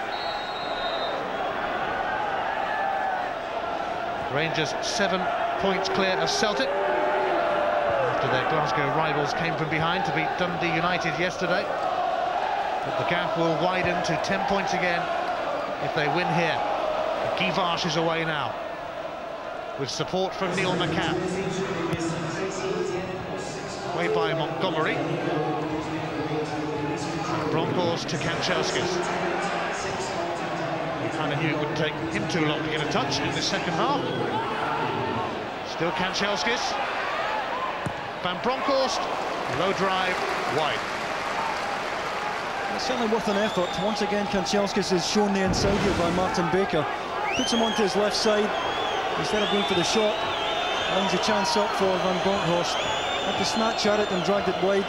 Rangers 7 points clear of Celtic after their Glasgow rivals came from behind to beat Dundee United yesterday. But the gap will widen to 10 points again if they win here. Givash is away now, with support from Neil McCann. Away by Montgomery. Bronkhorst to Kanchelskis. We kind of knew it wouldn't take him too long to get a touch in the second half. Still Kanchelskis. Van Bronckhorst, low drive, wide. It's certainly worth an effort. Once again, Kanchelskis has shown the inside here by Martin Baker. Puts him onto his left side. instead of going for the shot, lines a chance up for Van Bronckhorst. Had to snatch at it and dragged it wide.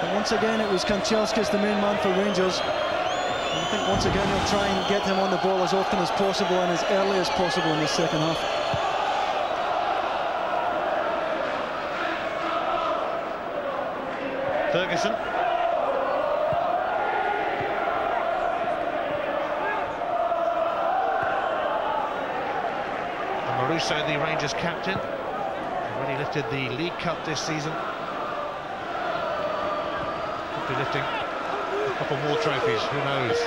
But once again, it was Kanchelskis, the main man for Rangers. And I think once again they'll try and get him on the ball as often as possible and as early as possible in the second half. Ferguson. And Maruso, the Rangers captain, already lifted the League Cup this season. Could be lifting a couple more trophies, who knows?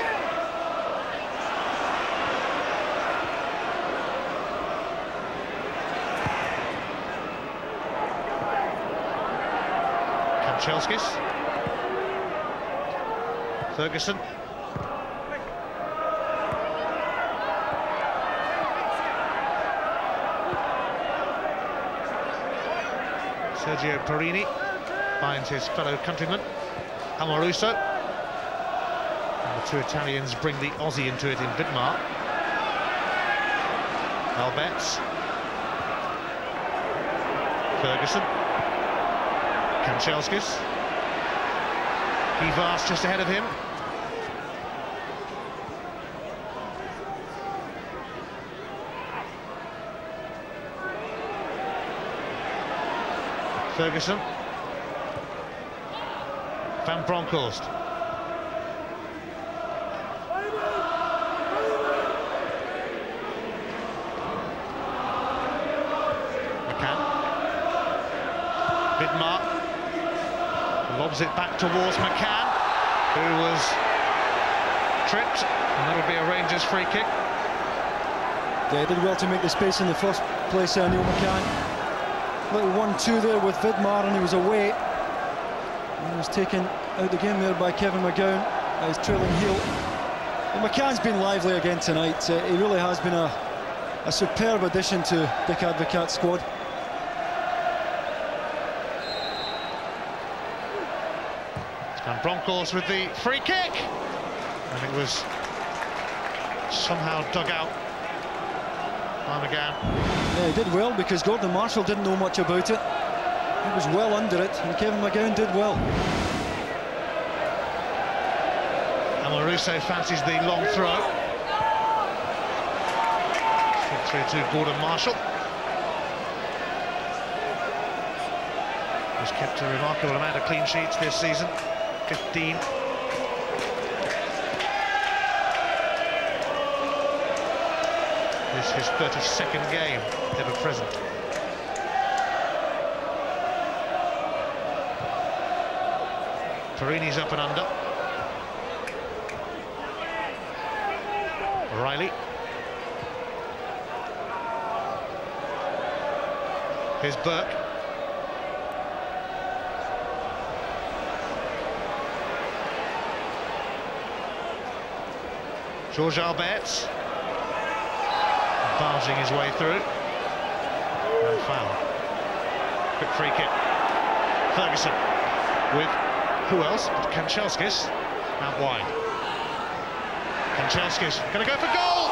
Kanchelskis. Ferguson. Sergio Perini finds his fellow countryman, Amoruso. And the two Italians bring the Aussie into it in Vidmar. Alberts. Ferguson. Kanchelskis. Givas just ahead of him. Ferguson. Van Bronckhorst. McCann. Vidmar lobs it back towards McCann, who was tripped, and that'll be a Rangers free kick. Yeah, he did well to make the space in the first place, Neil McCann. Little 1-2 there with Vidmar, and he was away. And he was taken out the game there by Kevin McGowan, his trailing heel. And McCann's been lively again tonight. He really has been a superb addition to Dick Advocaat's squad. And Bronckhorst with the free kick, and it was somehow dug out by McGann. Yeah, he did well because Gordon Marshall didn't know much about it. He was well under it, and Kevin McGowan did well. Amoruso fancies the long throw. Through to Gordon Marshall. He's kept a remarkable amount of clean sheets this season. 15. This is his 32nd game ever present. Perini's up and under. Riley. Here's Burke. George Alberts, barging his way through, and foul. Quick free kick. Ferguson with who else but Kanchelskis out wide. Kanchelskis going to go for goal!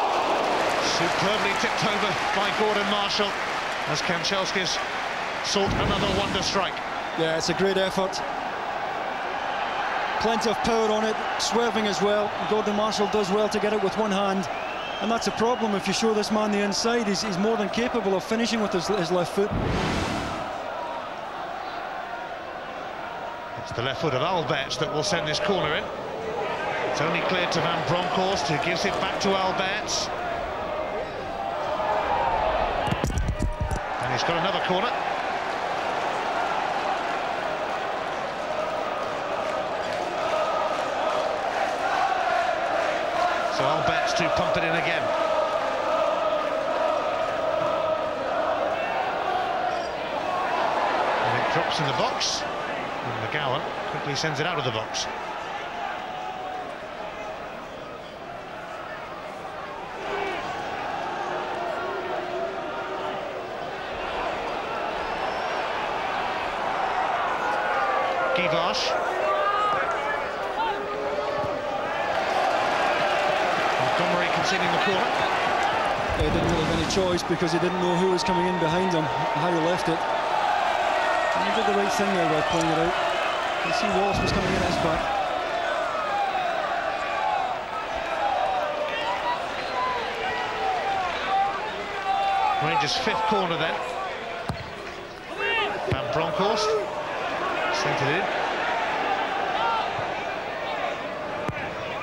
Superbly tipped over by Gordon Marshall as Kanchelskis sought another wonder strike. Yeah, it's a great effort. Plenty of power on it, swerving as well. Gordon Marshall does well to get it with one hand, and that's a problem if you show this man the inside. He's more than capable of finishing with his left foot. It's the left foot of Alberts that will send this corner in. It's only cleared to Van Bronckhorst, who gives it back to Alberts. And he's got another corner. So Alberts to pump it in again. And it drops in the box, and McGowan quickly sends it out of the box. Givas. Montgomery conceding the corner. He didn't really have any choice because he didn't know who was coming in behind him, how he left it. And he did the right thing there by pulling it out. You see Wallace was coming in at his back. Rangers' fifth corner then. Van Bronckhorst sent it in.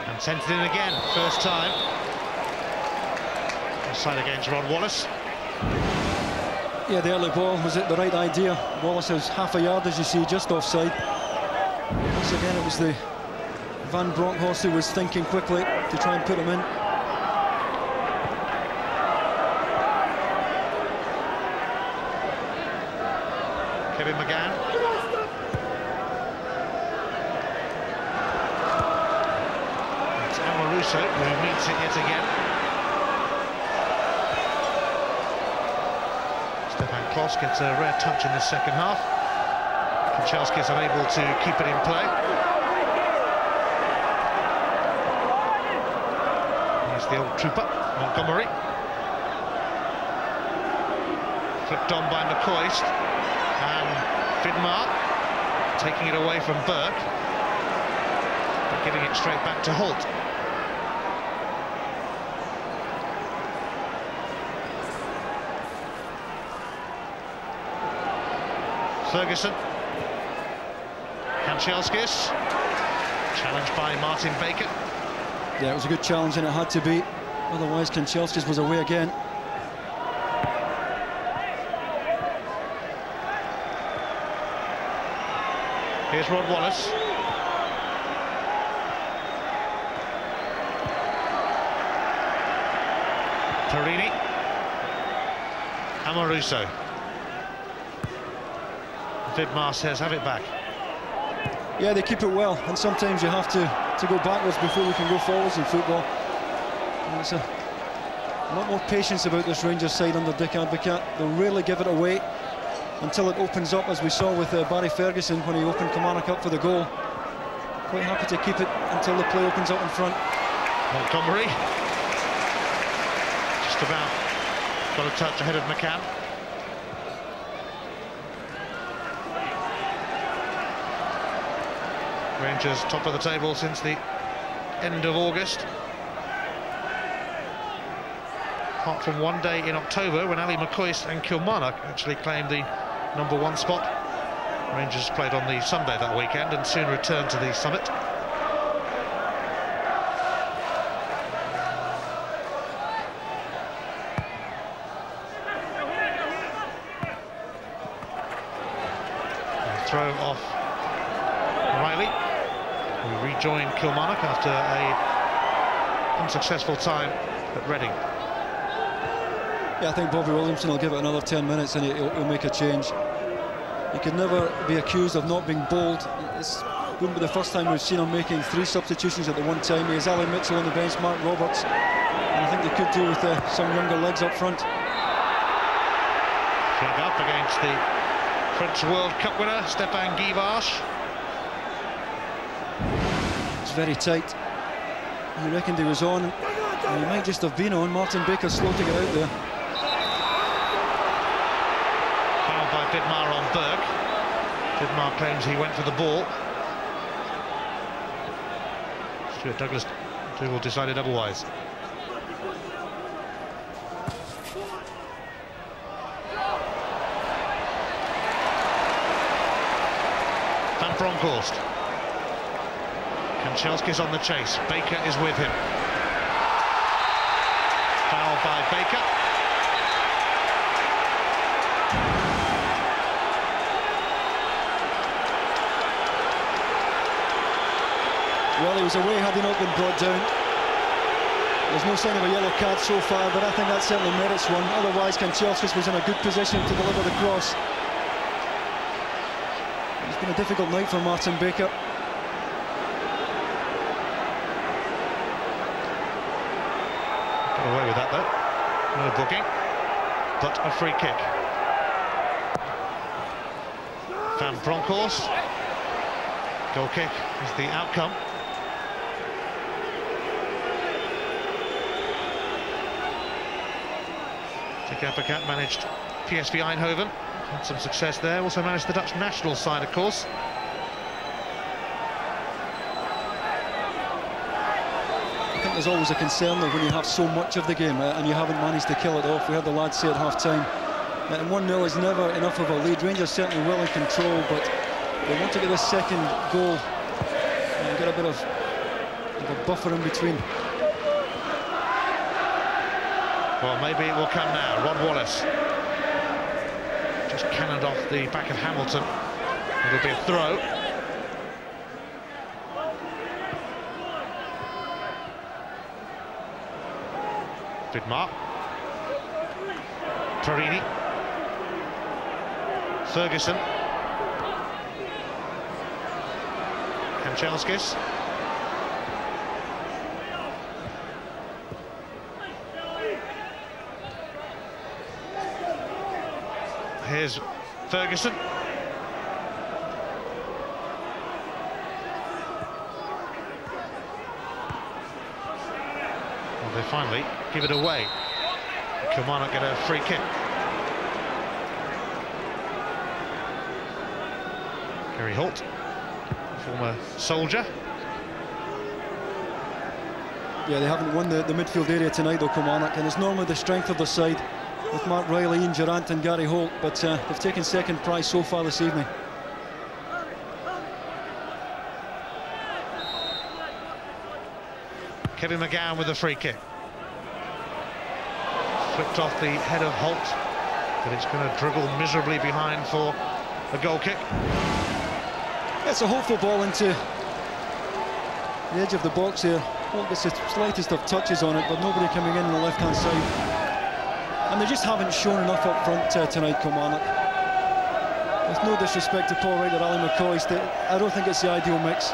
And sent it in again, first time. Side against Ron Wallace. Yeah, the early ball was it the right idea. Wallace was half a yard, as you see, just offside. Once again, it was the Van Bronckhorst who was thinking quickly to try and put him in. Kevin McGann. It's Amoruso who meets it yet again. Kloss gets a rare touch in the second half. Kanchelskis unable to keep it in play. Here's the old trooper, Montgomery. Flipped on by McCoist. And Vidmar taking it away from Burke, but giving it straight back to Holt. Ferguson, Kanchelskis, challenged by Martin Baker. Yeah, it was a good challenge and it had to be, otherwise Kanchelskis was away again. Here's Rod Wallace. Perini, Amoruso. Vidmar says, have it back. Yeah, they keep it well, and sometimes you have to go backwards before you can go forwards in football. And it's a lot more patience about this Rangers side under Dick Advocaat. They'll rarely give it away until it opens up, as we saw with Barry Ferguson when he opened Kilmarnock up for the goal. Quite happy to keep it until the play opens up in front. Montgomery just about got a touch ahead of McCann. Rangers top of the table since the end of August. Apart from one day in October when Ali McCoist and Kilmarnock actually claimed the #1 spot. Rangers played on the Sunday that weekend and soon returned to the summit. Throw off Riley, who rejoined Kilmarnock after a unsuccessful time at Reading. Yeah, I think Bobby Williamson will give it another 10 minutes and he'll make a change. He could never be accused of not being bold. It wouldn't be the first time we've seen him making 3 substitutions at the one time. He has Ali Mitchell on the bench, Mark Roberts, and I think they could do with some younger legs up front. Flag up against the French World Cup winner, Stéphane Guivarc'h. It's very tight. He reckoned he was on, and he might just have been on. Martin Baker slow to get out there. Foul by Vidmar on Burke. Vidmar claims he went for the ball. Stuart Douglas will decided otherwise. Van Bronckhorst. Kanchelskis on the chase. Baker is with him. Foul by Baker. Well, he was away had he not been brought down. There's no sign of a yellow card so far, but I think that certainly merits one. Otherwise, Kanchelskis was in a good position to deliver the cross. It's been a difficult night for Martin Baker. Got away with that though. No booking, but a free kick. Van Bronckhorst. Goal kick is the outcome. Gaffercat managed PSV Eindhoven, had some success there, also managed the Dutch national side, of course. I think there's always a concern though when you have so much of the game and you haven't managed to kill it off. We had the lads say at half-time, and 1-0 is never enough of a lead. Rangers certainly well in control, but they want to get this second goal and get a bit of a buffer in between. Well, maybe it will come now. Rod Wallace just cannoned off the back of Hamilton. It'll be a throw. Vidmar. Perini. Ferguson. Kanchelskis. Here's Ferguson. Well, they finally give it away. Kilmarnock get a free kick. Gary Holt, former soldier. Yeah, they haven't won the midfield area tonight though, Kilmarnock, and it's normally the strength of the side with Mark Riley, Ian Durant and Gary Holt, but they've taken second prize so far this evening. Kevin McGowan with a free kick. Flipped off the head of Holt, but it's going to dribble miserably behind for a goal kick. It's a hopeful ball into the edge of the box here. Holt gets the slightest of touches on it, but nobody coming in on the left-hand side. And they just haven't shown enough up front tonight, Kilmarnock. With no disrespect to Paul Wright or Ali McCoy, I don't think it's the ideal mix.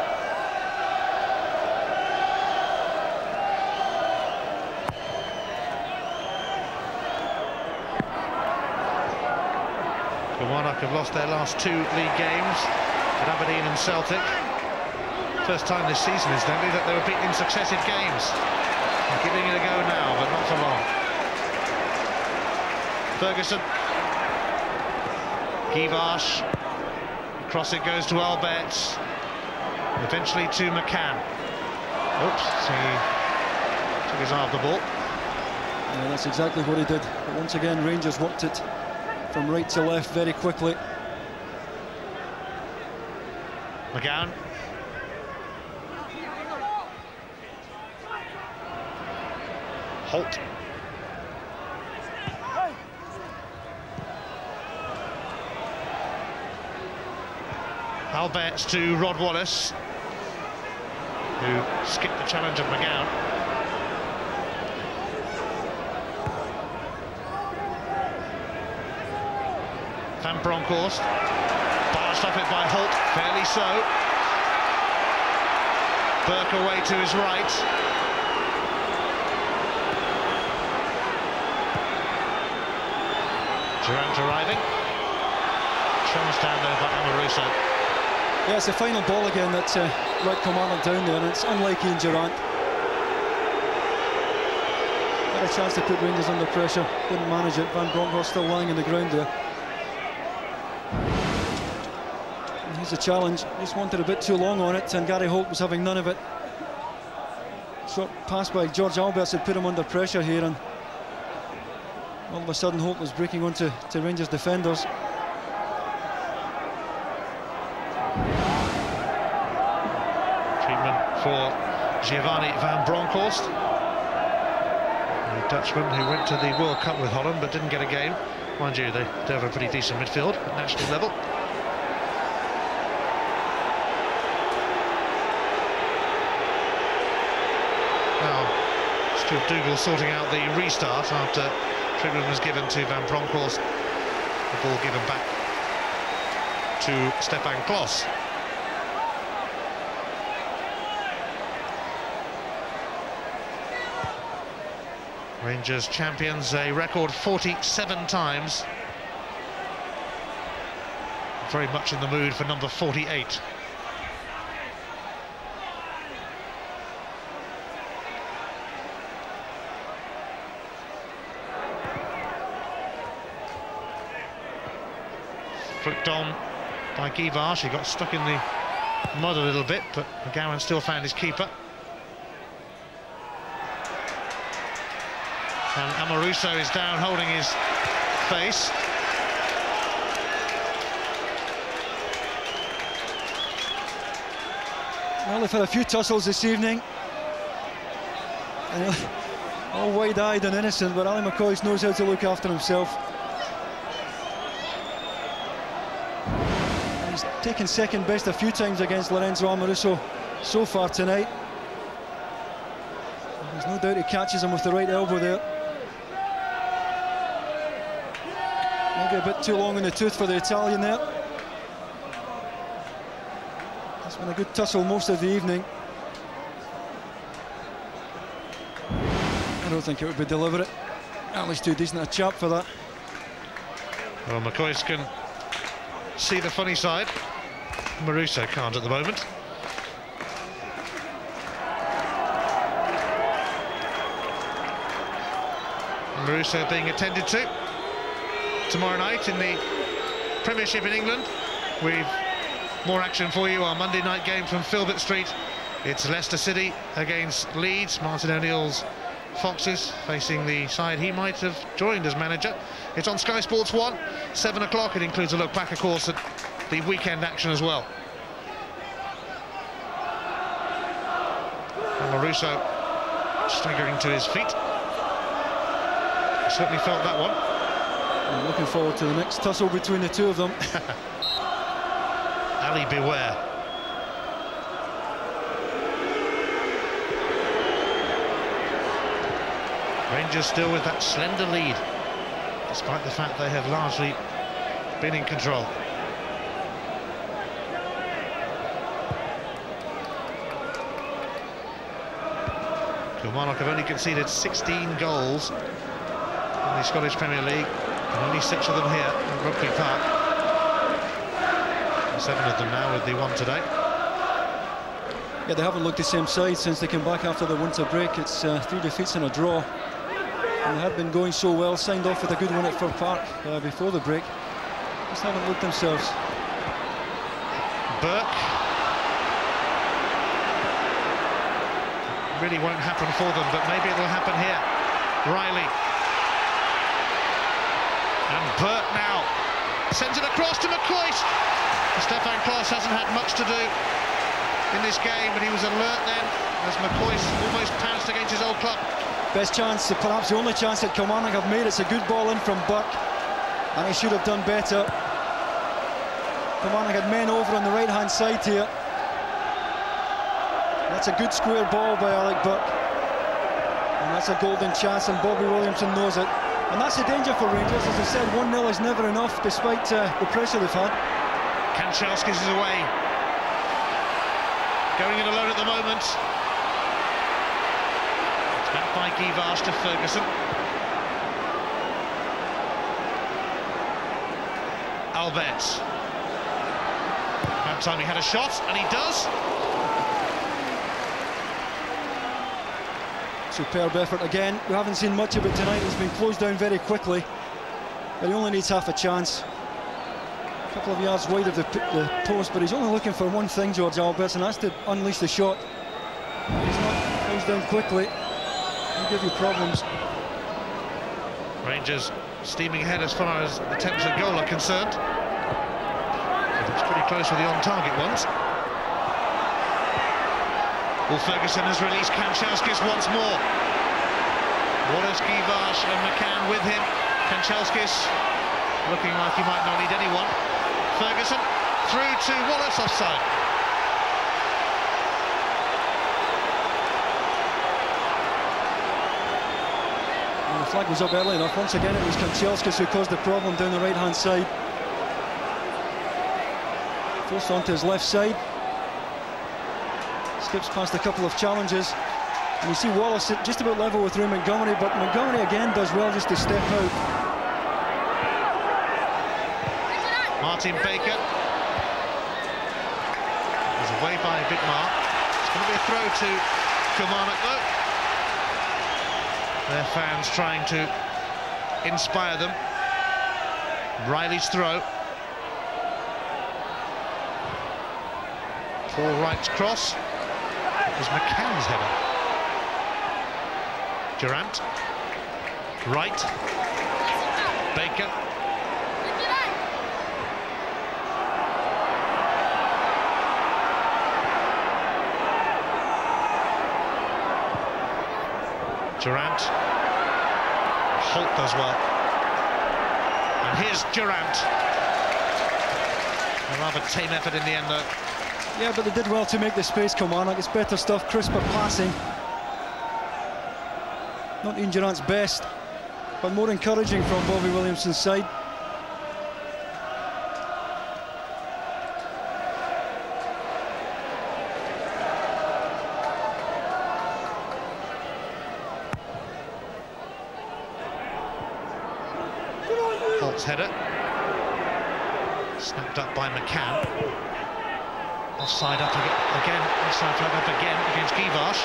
Kilmarnock have lost their last 2 league games at Aberdeen and Celtic. First time this season, incidentally, that they were beaten in successive games. They're giving it a go now, but not for long. Ferguson. Givash. Across it goes to Albert. Eventually to McCann. Oops, he took his eye off the ball. Yeah, that's exactly what he did. But once again, Rangers worked it from right to left very quickly. McGowan. Holt. Alberts to Rod Wallace, who skipped the challenge of McGowan. Van Bronckhorst, barged up it by Holt, fairly so. Burke away to his right. Durant arriving. Chance down there by Amoruso. Yeah, it's the final ball again that let Kilmarnock down there, and it's unlike Ian Durant. Had a chance to put Rangers under pressure, didn't manage it. Van Bronckhorst still lying on the ground there. And here's the challenge, just wanted a bit too long on it, and Gary Holt was having none of it. Short pass by George Alberts had put him under pressure here, and all of a sudden Holt was breaking onto Rangers defenders. For Giovanni Van Bronckhorst, the Dutchman who went to the World Cup with Holland but didn't get a game. Mind you, they have a pretty decent midfield at national level. Now, Stuart Dougal sorting out the restart after treatment was given to Van Bronckhorst. The ball given back to Stefan Klos. Rangers champions a record 47 times. Very much in the mood for number 48. Flicked on by Guivarch. He got stuck in the mud a little bit, but McGowan still found his keeper. And Amoruso is down holding his face. Well, they've had a few tussles this evening. And, all wide-eyed and innocent, but Ali McCoist knows how to look after himself. And he's taken second best a few times against Lorenzo Amoruso so far tonight. And there's no doubt he catches him with the right elbow there. Maybe a bit too long in the tooth for the Italian there. It's been a good tussle most of the evening. I don't think it would be deliberate. Ali's too decent a chap for that. Well, McCoist can see the funny side. Amoruso can't at the moment. Amoruso being attended to tomorrow night in the Premiership in England. We've more action for you. Our Monday night game from Filbert Street. It's Leicester City against Leeds. Martin O'Neill's Foxes facing the side he might have joined as manager. It's on Sky Sports 1, 7 o'clock. It includes a look back, of course, at the weekend action as well. Amoruso staggering to his feet. Certainly felt that one. I'm looking forward to the next tussle between the two of them. Ali, beware. Rangers still with that slender lead, despite the fact they have largely been in control. Kilmarnock have only conceded 16 goals in the Scottish Premier League, and only 6 of them here at Rugby Park. 7 of them now with the one today. Yeah, they haven't looked the same side since they came back after the winter break. It's 3 defeats and a draw. And they had been going so well, signed off with a good win at Fir Park before the break. Just haven't looked themselves. Burke. Really won't happen for them, but maybe it'll happen here. Riley. And Burke now sends it across to McCoist. Stefan Klos hasn't had much to do in this game, but he was alert then as McCoist almost pounced against his old club. Best chance, perhaps the only chance that Kilmarnock have made. It's a good ball in from Burke, and he should have done better. Kilmarnock had men over on the right-hand side here. That's a good square ball by Alec Burke, and that's a golden chance, and Bobby Williamson knows it. And that's the danger for Rangers. As I said, 1-0 is never enough, despite the pressure they've had. Kanchelskis is away. Going it alone at the moment. It's back by Guivarch to Ferguson. Albert. That time he had a shot, and he does. Superb effort again. We haven't seen much of it tonight. It's been closed down very quickly, but he only needs half a chance. A couple of yards wide of the post, but he's only looking for one thing, George Alberts, and that's to unleash the shot. If he's not closed down quickly, he'll give you problems. Rangers steaming ahead as far as attempts at goal are concerned. It's pretty close with the on-target ones. Well, Ferguson has released Kanchelskis once more. Wallace, Guivarch and McCann with him. Kanchelskis looking like he might not need anyone. Ferguson through to Wallace, offside. And the flag was up early enough. Once again, it was Kanchelskis who caused the problem down the right-hand side. Forced onto his left side. Skips past a couple of challenges, and you see Wallace just about level with Ray Montgomery, but Montgomery again does well just to step out. Martin Baker is away by a big mark. It's going to be a throw to Kilmarnock though. Their fans trying to inspire them. Riley's throw. Ball right cross. It was McCann's header. Durant. Right. Baker. Durant. Holt does well. And here's Durant. A rather tame effort in the end, though. Yeah, but they did well to make the space, Kilmarnock. It's better stuff, crisper passing. Not Ian Durant's best, but more encouraging from Bobby Williamson's side. Holt's header. Snapped up by McCann. Offside up again. Offside flag up again against Givash.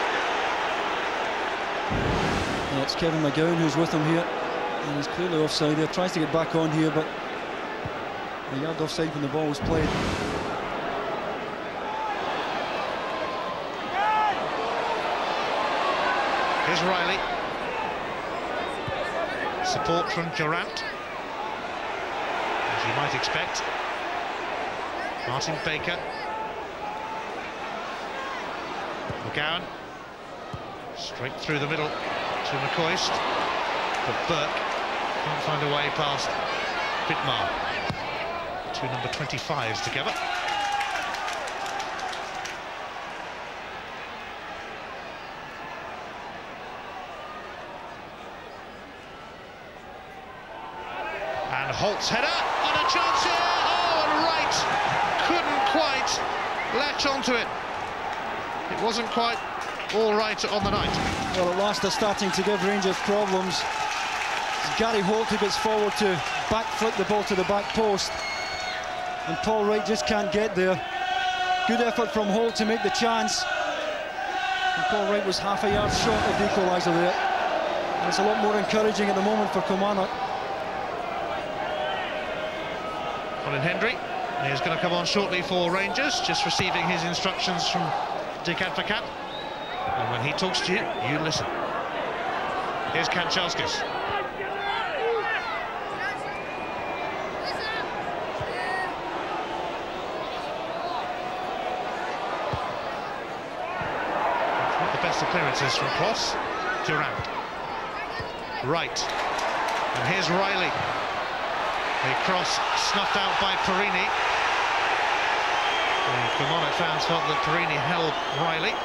Yeah, it's Kevin McGowan who's with him here, and he's clearly offside there. Tries to get back on here, but a yard offside when the ball was played. Here's Riley. Support from Durant, as you might expect. Martin Baker. McGowan. Straight through the middle to McCoist. But Burke can't find a way past Vidmar. Two number 25s together. And Holt's header, and a chance here. Oh, and right, couldn't quite latch onto it. It wasn't quite all right on the night. Well, at last they're starting to give Rangers problems. It's Gary Holt who gets forward to backflip the ball to the back post, and Paul Wright just can't get there. Good effort from Holt to make the chance, and Paul Wright was half a yard short of the equaliser there. And it's a lot more encouraging at the moment for Kilmarnock. Colin Hendry is going to come on shortly for Rangers, just receiving his instructions from Dick Advocat. And when he talks to you, you listen. Here's Kanchelskis. Not the best appearances from Kloss. Durant. Right. And here's Riley. A cross snuffed out by Perini. The Kilmarnock fans felt that Perini held Riley.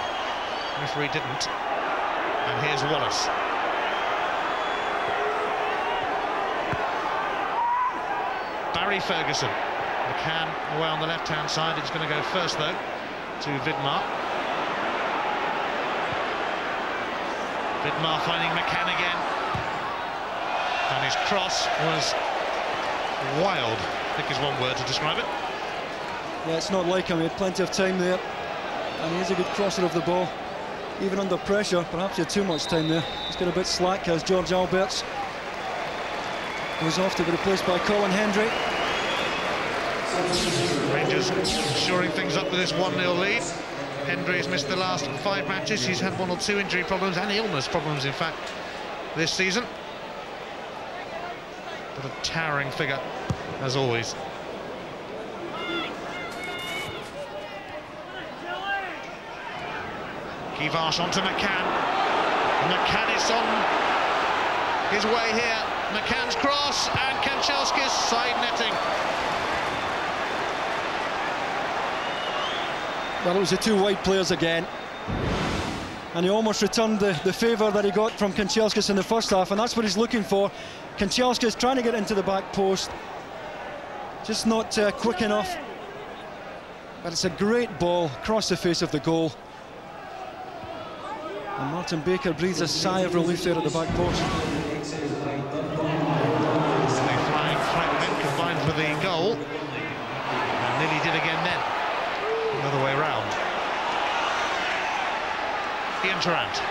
The referee didn't. And here's Wallace. Barry Ferguson. McCann away on the left-hand side. It's going to go first, though, to Vidmar. Vidmar finding McCann again. And his cross was wild, I think is one word to describe it. Yeah, it's not like him. He had plenty of time there, and he's a good crosser of the ball. Even under pressure, perhaps he had too much time there. He's got a bit slack as George Alberts goes off to be replaced by Colin Hendry. Rangers shoring things up with this 1-0 lead. Hendry has missed the last 5 matches. He's had 1 or 2 injury problems and illness problems, in fact, this season. But a towering figure, as always. Givash onto McCann. McCann is on his way here. McCann's cross, and Kanchelskis side netting. Well, it was the 2 wide players again, and he almost returned the favour that he got from Kanchelskis in the first half, and that's what he's looking for. Kanchelskis trying to get into the back post, just not quick enough, but it's a great ball across the face of the goal. And Martin Baker breathes a sigh of relief there at the back post. The flying fragment combined for the goal, and nearly did again then. Another way round. Ian Durant.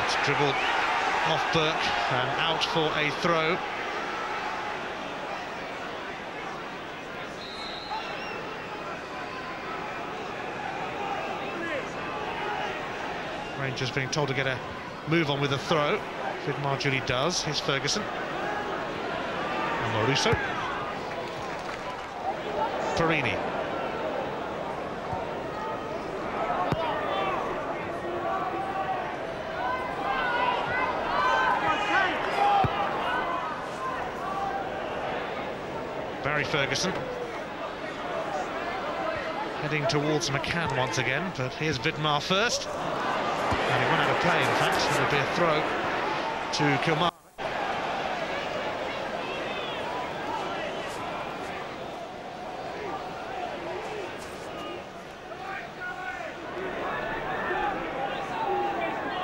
It's dribbled off Burke and out for a throw. Rangers being told to get a move on with a throw. Vidmar duly does. Here's Ferguson. Amoruso. Perini. Barry Ferguson. Heading towards McCann once again, but here's Vidmar first. And he went out of play, in fact. It'll be a throw to Kilmarnock.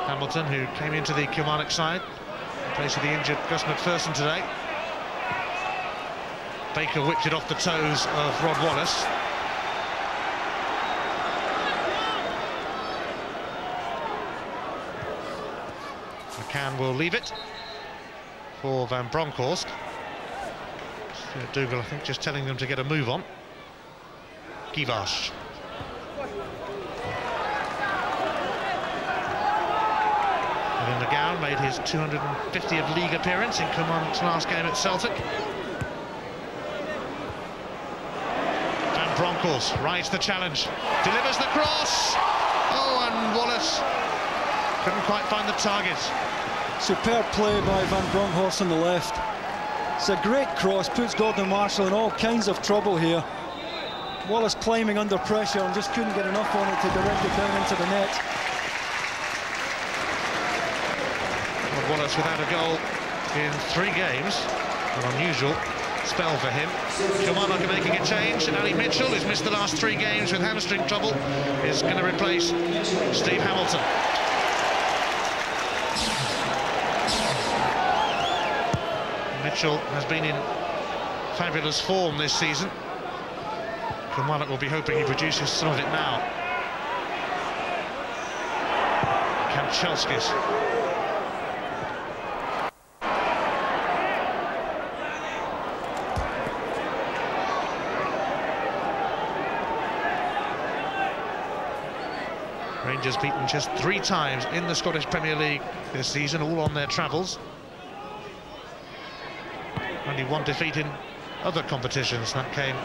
Hamilton, who came into the Kilmarnock side, in place of the injured Gus McPherson today. Baker whipped it off the toes of Rod Wallace. McCann will leave it for Van Bronckhorst. Stuart Dougal, I think, just telling them to get a move on. Givas. Evan McGowan made his 250th league appearance in Kilmarnock's last game at Celtic. Van Bronckhorst rides the challenge, delivers the cross. Oh, and Wallace couldn't quite find the target. Superb play by Van Bronckhorst on the left. It's a great cross, puts Gordon Marshall in all kinds of trouble here. Wallace climbing under pressure and just couldn't get enough on it to direct it down into the net. Well, Wallace without a goal in 3 games, an unusual spell for him. Kilmarnock are making a change. Ali Mitchell, who's missed the last 3 games with hamstring trouble, is going to replace Steve Hamilton. Mitchell has been in fabulous form this season. Kilmarnock will be hoping he produces some of it now. Kanchelskis. Rangers beaten just 3 times in the Scottish Premier League this season, all on their travels. Only 1 defeat in other competitions. That came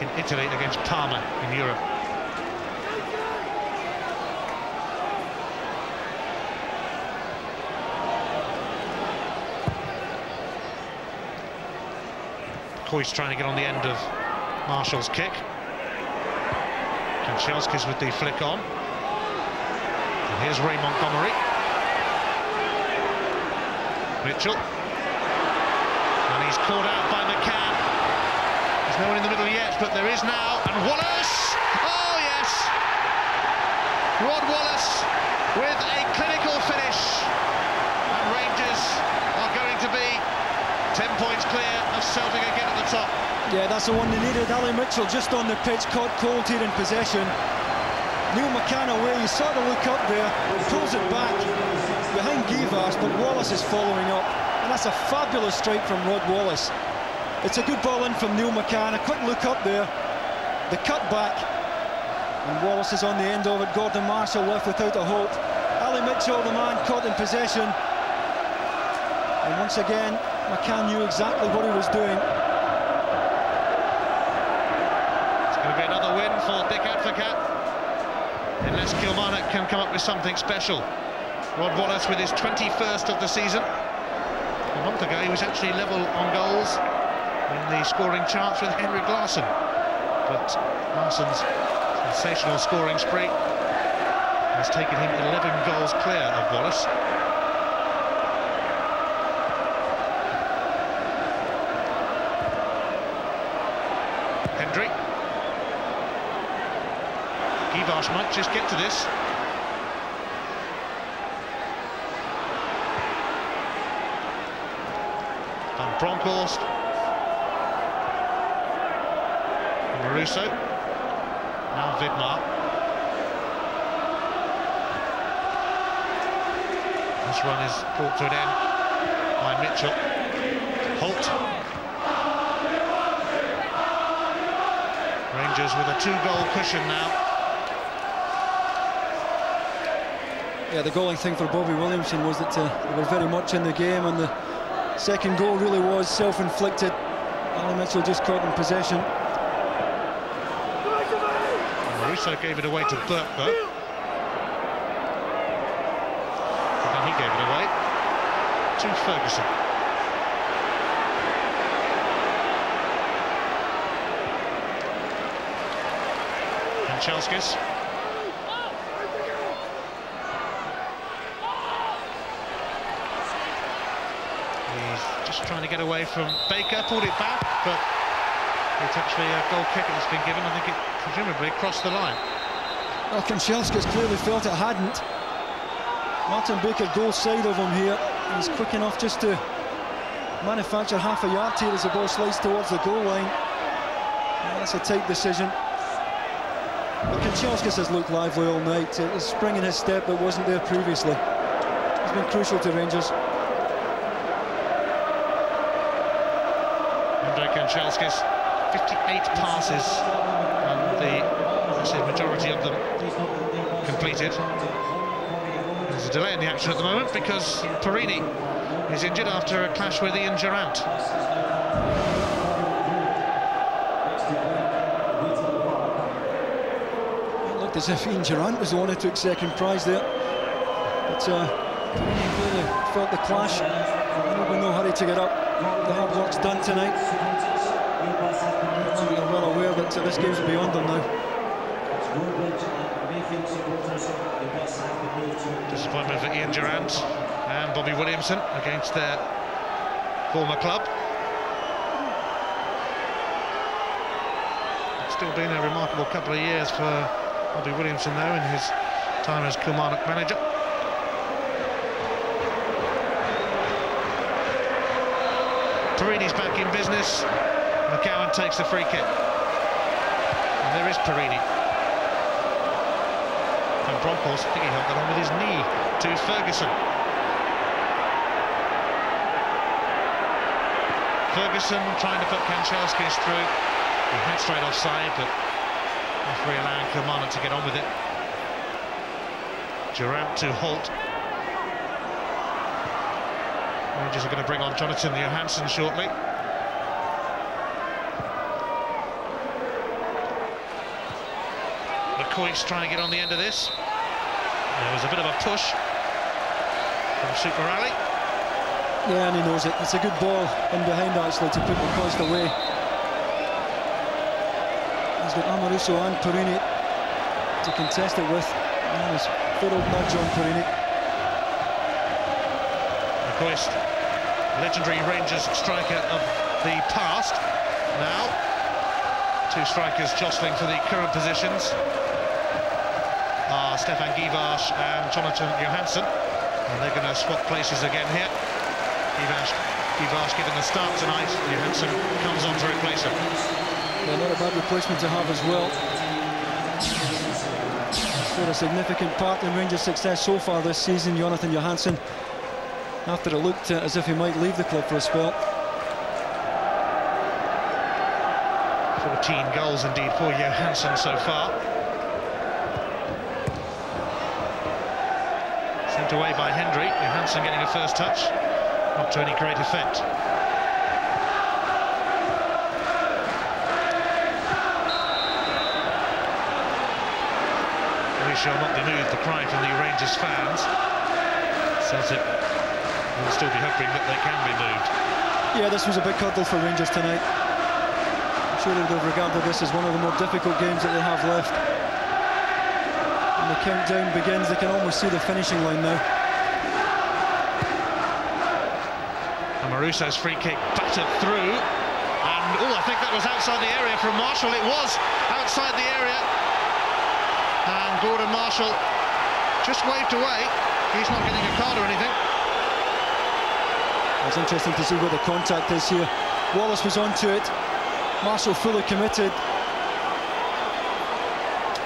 in Italy against Parma in Europe. Coyce trying to get on the end of Marshall's kick. Kanchelskis with the flick on. And here's Ray Montgomery. Mitchell. And he's caught out by McCann. There's no one in the middle yet, but there is now. And Wallace! Oh, yes! Rod Wallace with a clinical finish. And Rangers are going to be 10 points clear of Celtic again at the top. Yeah, that's the one they needed. Ali Mitchell just on the pitch, caught cold here in possession. Neil McCann away, you sort of look up there, pulls it back behind Givas, but Wallace is following up. And that's a fabulous strike from Rod Wallace. It's a good ball in from Neil McCann. A quick look up there, the cut back, and Wallace is on the end of it. Gordon Marshall left without a hope. Ali Mitchell, the man caught in possession. And once again, McCann knew exactly what he was doing. It's going to be another win for Dick Advocat, unless Kilmarnock can come up with something special. Rod Wallace with his 21st of the season. A month ago he was actually level on goals in the scoring charts with Henrik Larsson, but Larsson's sensational scoring spree has taken him 11 goals clear of Wallace. Hendry. Givas might just get to this. Van Bronckhorst. Amoruso. Now Vidmar. This run is brought to an end by Mitchell. Holt. Rangers with a 2-goal cushion now. Yeah, the galling thing for Bobby Williamson was that they were very much in the game, and the second goal really was self-inflicted. Ali Mitchell just caught in possession. Russo gave it away to Burke, though. And then he gave it away to Ferguson. Kanchelskis. He's just trying to get away from Baker, pulled it back, but it's actually a goal kick that's been given. I think it presumably crossed the line. Well, Kanchelskis clearly felt it hadn't. Martin Baker goal side of him here. He's quick enough just to manufacture half a yard here as the ball slides towards the goal line. Yeah, that's a tight decision. But Kanchelskis has looked lively all night. There's spring in his step that wasn't there previously. He's been crucial to Rangers. Andrei Kanchelskis, 58 passes, and the majority of them completed. There's a delay in the action at the moment because Perini is injured after a clash with Ian Durrant. It looked as if Ian Durrant was the one who took second prize there. But Perini clearly felt the clash. In no hurry to get up. The hard work's done tonight. They're well aware that this game's beyond them now. Disappointment for Ian Durrant and Bobby Williamson against their former club. It's still been a remarkable couple of years for Bobby Williamson, though, in his time as Kilmarnock manager. Perini's back in business. McGowan takes the free kick. And there is Perini. And Bronckhorst, I think he held that on with his knee to Ferguson. Ferguson trying to put Kanchelskis through. He had straight offside, but referee allowing Kilmarnock to get on with it. Durrant to Holt. Rangers are going to bring on Jonathan Johansson shortly. McCoy's trying to get on the end of this. There was a bit of a push from Super Ali. Yeah, and he knows it. It's a good ball in behind, actually, to put McCoist away. He's got Amoruso and Perini to contest it with. Nice good old nudge on Perini. McCoist, legendary Rangers striker of the past. Now, two strikers jostling for the current positions are Stefan Givash and Jonathan Johansson, and they're going to swap places again here. Givash getting the start tonight. Johansson comes on to replace him. Yeah, not a bad replacement to have as well. Played a significant part in Rangers' success so far this season, Jonathan Johansson, after it looked as if he might leave the club for a spell. 14 goals indeed for Johansson so far. Sent away by Hendry. Johansson getting a first touch, not to any great effect. We shall not be moved, the cry from the Rangers fans. Celtic will still be hoping that they can be moved. Yeah, this was a big hurdle for Rangers tonight. I'm sure they would have regarded this as one of the more difficult games that they have left. And the countdown begins. They can almost see the finishing line now. Amoruso's free kick battered through, and I think that was outside the area from Marshall. It was outside the area, and Gordon Marshall just waved away. He's not getting a card or anything. It's interesting to see where the contact is here. Wallace was onto it. Marshall fully committed.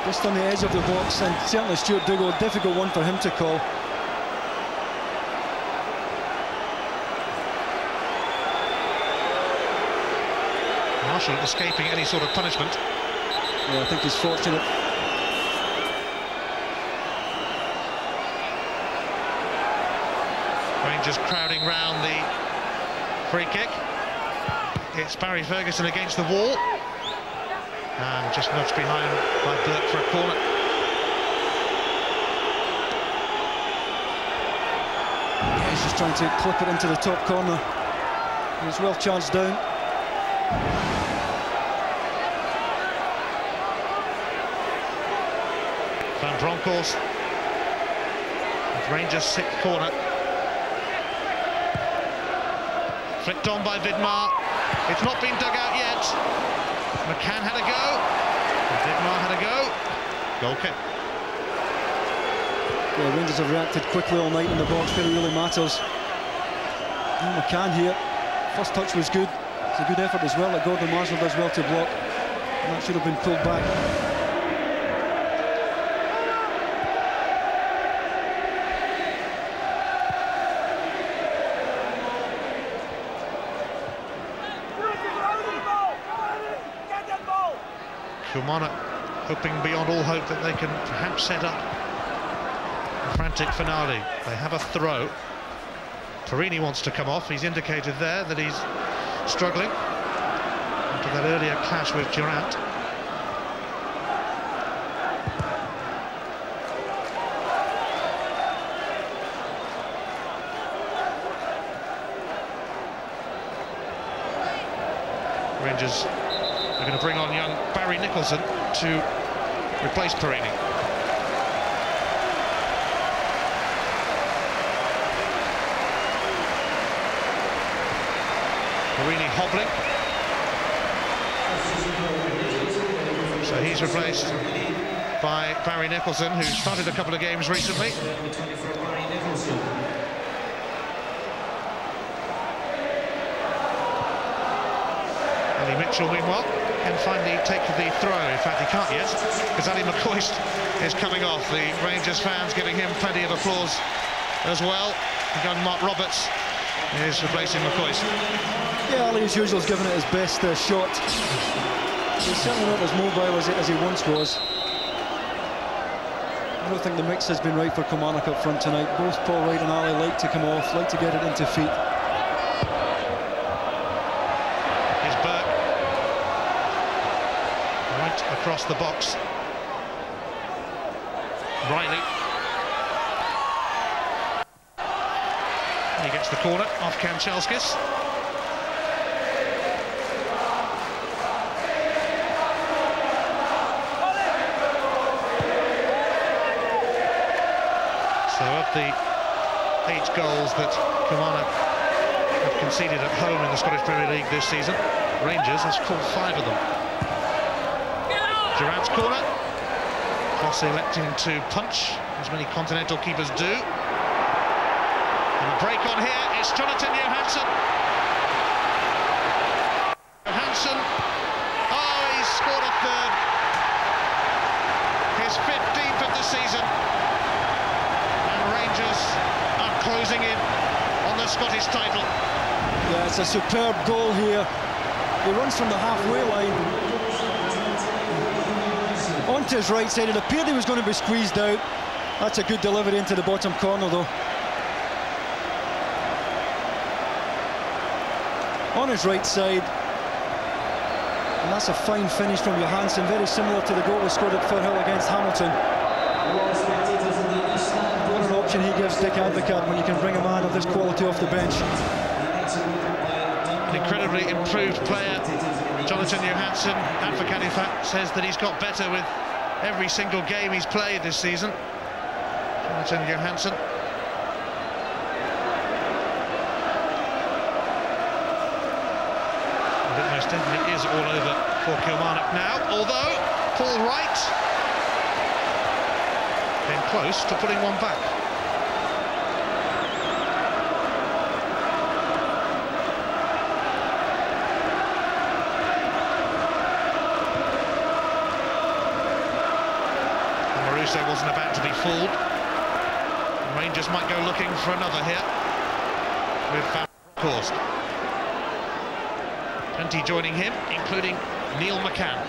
Just on the edge of the box, and certainly Stuart Dougal, a difficult one for him to call. Marshall escaping any sort of punishment. Yeah, I think he's fortunate. Rangers crowding round the free kick. It's Barry Ferguson against the wall. And just nudged behind by Burke for a corner. Yeah, he's just trying to clip it into the top corner. He's well charged down. Van Bronckhorst with Rangers' sixth corner. Flicked on by Vidmar. It's not been dug out yet. McCann had a go. Vidmar had a go. Goal kick. Yeah, Rangers have reacted quickly all night in the box, but it really matters. And McCann here. First touch was good. It's a good effort as well. That Gordon Marshall does well to block. And that should have been pulled back. Kilmarnock hoping beyond all hope that they can perhaps set up a frantic finale. They have a throw. Perini wants to come off. He's indicated there that he's struggling after that earlier clash with Durant. Rangers are going to bring on young Barry Nicholson to replace Perini. Perini hobbling. So he's replaced by Barry Nicholson, who started a couple of games recently. Ali Mitchell, meanwhile, can finally take the throw. In fact, he can't yet, because Ali McCoist is coming off. The Rangers fans giving him plenty of applause as well. Young Mark Roberts is replacing McCoist. Yeah, Ali, as usual, is giving it his best shot. He's certainly not as mobile as he once was. I don't think the mix has been right for Kilmarnock up front tonight. Both Paul Wright and Ali like to come off, like to get it into feet. Here's Burke. Right across the box. Riley. He gets the corner off Kanchelskis. So of the 8 goals that Kilmarnock have conceded at home in the Scottish Premier League this season, Rangers has scored 5 of them. Durant's corner. Fosse electing to punch, as many continental keepers do. And a break on here is Jonathan Johansson. Johansson, oh, he's scored a third. His 15th of the season. Rangers are closing in on the Scottish title. Yeah, it's a superb goal here. He runs from the halfway line onto his right side. It appeared he was going to be squeezed out. That's a good delivery into the bottom corner, though. On his right side. And that's a fine finish from Johansson, very similar to the goal he scored at Firhill against Hamilton. What an option he gives Dick Advocaat when you can bring a man of this quality off the bench. An incredibly improved player, Jonathan Johansson. Advocaat, in fact, says that he's got better with every single game he's played this season. Jonathan Johansson. And it most definitely is all over for Kilmarnock now, although Paul Wright came close to putting one back. Maruso wasn't about to be fooled. Rangers might go looking for another here with Van Bronckhorst. 20 joining him, including Neil McCann.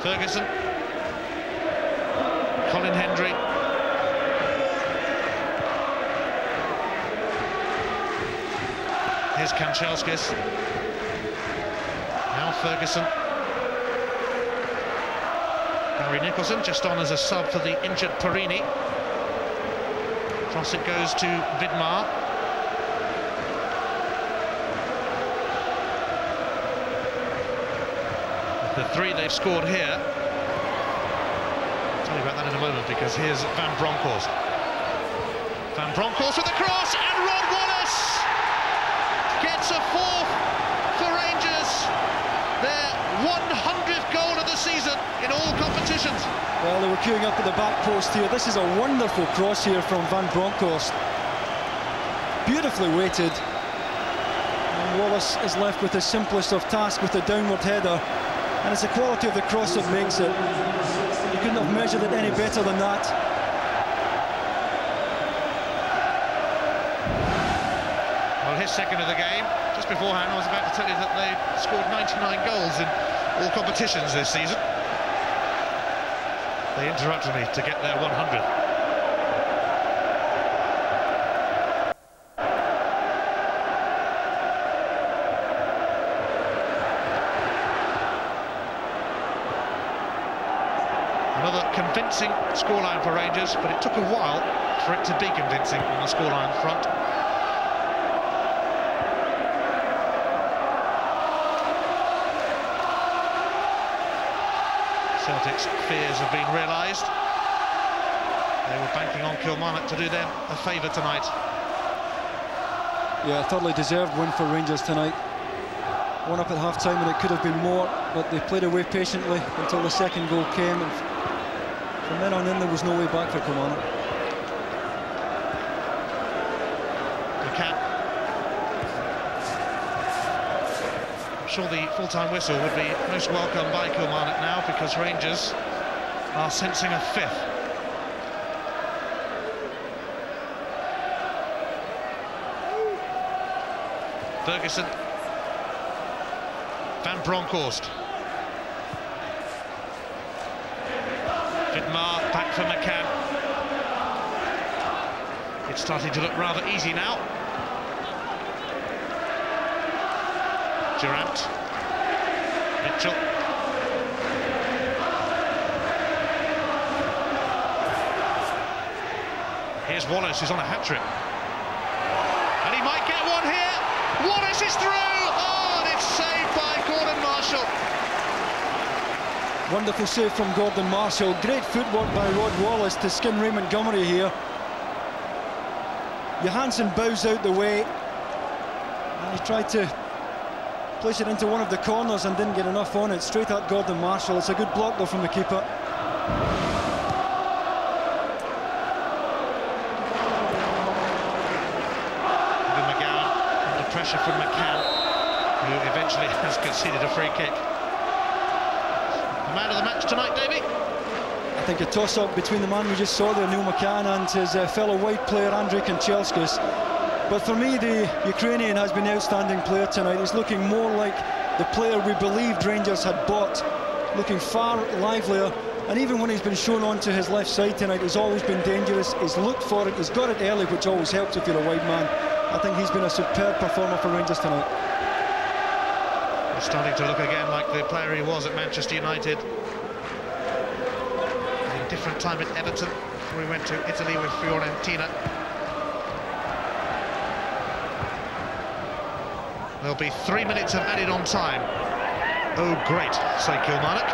Ferguson, Colin Hendry, here's Kanchelskis, now Ferguson, Barry Nicholson just on as a sub for the injured Perini. Cross it goes to Vidmar. The three they've scored here. I'll tell you about that in a moment, because here's Van Bronckhorst. Van Bronckhorst with the cross, and Rod Wallace gets a fourth for Rangers. Their 100th goal of the season in all competitions. Well, they were queuing up at the back post here. This is a wonderful cross here from Van Bronckhorst. Beautifully weighted. And Wallace is left with the simplest of tasks with the downward header. And it's the quality of the cross that makes it. You couldn't have measured it any better than that. Well, his second of the game. Just beforehand, I was about to tell you that they scored 99 goals in all competitions this season. They interrupted me to get their 100th. Another convincing scoreline for Rangers, but it took a while for it to be convincing on the scoreline front. Celtic's fears have been realised. They were banking on Kilmarnock to do them a favour tonight. Yeah, a thoroughly deserved win for Rangers tonight. One up at half-time and it could have been more, but they played away patiently until the second goal came, and from then on in there was no way back for Kilmarnock. McCann. I'm sure the full-time whistle would be most welcome by Kilmarnock now, because Rangers are sensing a fifth. Ferguson. Van Bronckhorst. Vidmar back for McCann. It's starting to look rather easy now. Durant. Mitchell. Here's Wallace, who's on a hat-trick. And he might get one here. Wallace is through! Oh, and it's saved by Gordon Marshall. Wonderful save from Gordon Marshall. Great footwork by Rod Wallace to skin Ray Montgomery here. Johansson bows out the way, and he tried to place it into one of the corners and didn't get enough on it. Straight at Gordon Marshall. It's a good block though from the keeper. McGowan under pressure from McCann, who eventually has conceded a free kick. The man of the match tonight, Davey? I think a toss-up between the man we just saw there, Neil McCann, and his fellow white player, Andrei Kanchelskis. But for me, the Ukrainian has been the outstanding player tonight. He's looking more like the player we believed Rangers had bought, looking far livelier. And even when he's been shown onto his left side tonight, he's always been dangerous. He's looked for it, he's got it early, which always helps if you're a wide man. I think he's been a superb performer for Rangers tonight. He's starting to look again like the player he was at Manchester United. A different time at Everton before he went to Italy with Fiorentina. There'll be 3 minutes of added on time. Oh, great, say Kilmarnock.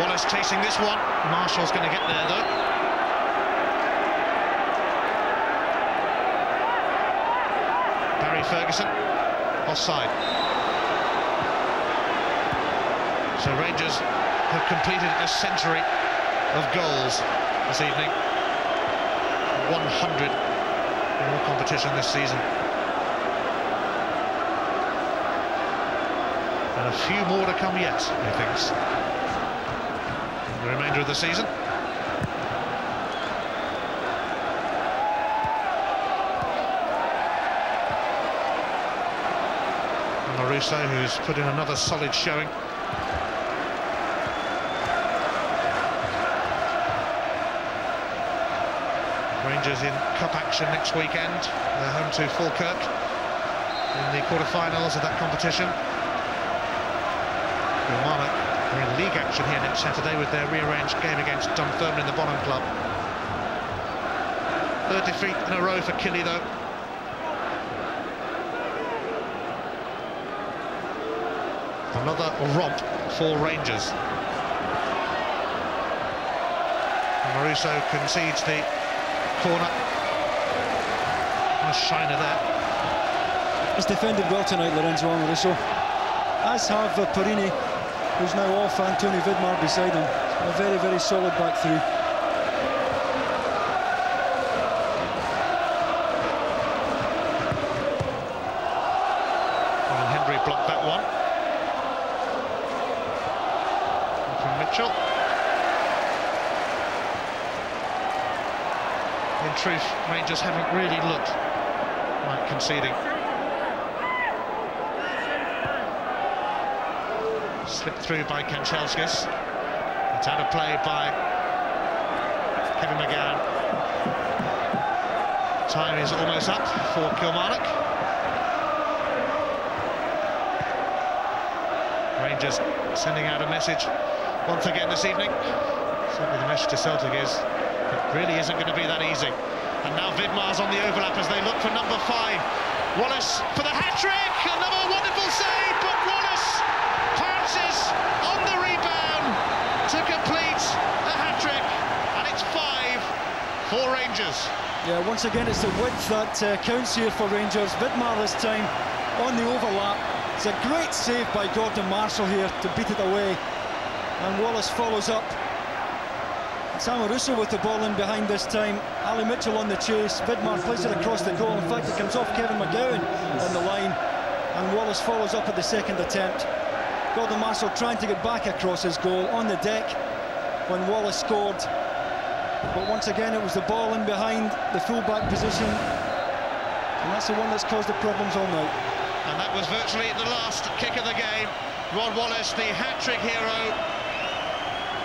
Wallace chasing this one. Marshall's going to get there, though. Barry Ferguson, offside. So Rangers have completed a century of goals this evening. 100 in all competition this season. And a few more to come yet, he thinks, in the remainder of the season. And Russo, who's put in another solid showing. Rangers in cup action next weekend. They're home to Falkirk in the quarter-finals of that competition. Kilmarnock are in league action here next Saturday with their rearranged game against Dunfermline, the bottom club. Third defeat in a row for Killy, though. Another romp for Rangers. And Maruso concedes the corner. Nice shiner there. He's defended well tonight, Lorenzo Amoruso, as have Perini, who's now off, and Tony Vidmar beside him. A very, very solid back three. And Henry blocked that one. And from Mitchell. In truth, Rangers haven't really looked like conceding. Slipped through by Kanchelskis. It's out of play by Kevin McGann. Time is almost up for Kilmarnock. Rangers sending out a message once again this evening. Certainly the message to Celtic is it really isn't going to be that easy. And now Vidmar's on the overlap as they look for number 5. Wallace for the hat-trick! Another wonderful save, but Wallace pounces on the rebound to complete a hat-trick, and it's 5 for Rangers. Yeah, once again it's the width that counts here for Rangers. Vidmar this time on the overlap. It's a great save by Gordon Marshall here to beat it away, and Wallace follows up. Samaruso with the ball in behind this time. Ali Mitchell on the chase. Vidmar plays it across the goal. In fact, it comes off Kevin McGowan on the line, and Wallace follows up at the second attempt. Gordon Marshall trying to get back across his goal on the deck when Wallace scored. But once again, it was the ball in behind the full-back position, and that's the one that's caused the problems all night. And that was virtually the last kick of the game. Rod Wallace, the hat-trick hero.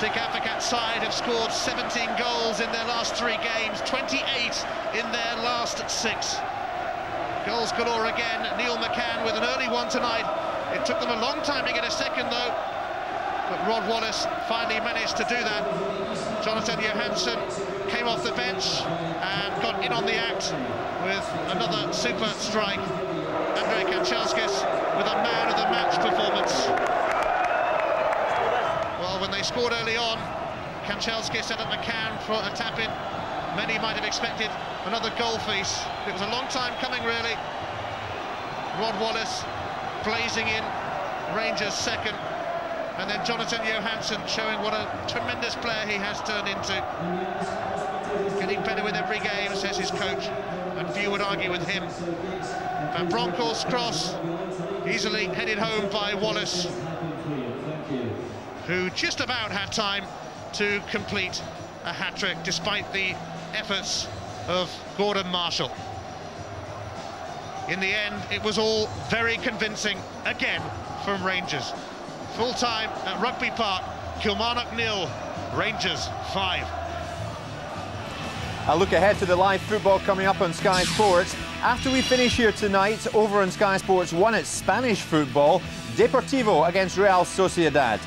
Dick Advocat's side have scored 17 goals in their last 3 games, 28 in their last 6. Goals galore again. Neil McCann with an early one tonight. It took them a long time to get a second, though, but Rod Wallace finally managed to do that. Jonathan Johansson came off the bench and got in on the act with another super strike. Andrei Kanchelskis with a man-of-the-match performance. Well, when they scored early on, Kanchelskis set up McCann for a tap-in. Many might have expected another goal feast. It was a long time coming, really. Rod Wallace blazing in, Rangers second, and then Jonathan Johansson showing what a tremendous player he has turned into. Getting better with every game, says his coach, and few would argue with him. Van Bronckhorst's cross, easily headed home by Wallace, who just about had time to complete a hat-trick despite the efforts of Gordon Marshall. In the end, it was all very convincing, again, from Rangers. Full-time at Rugby Park, Kilmarnock 0, Rangers 5. A look ahead to the live football coming up on Sky Sports. After we finish here tonight, over on Sky Sports 1, it's Spanish football. Deportivo against Real Sociedad.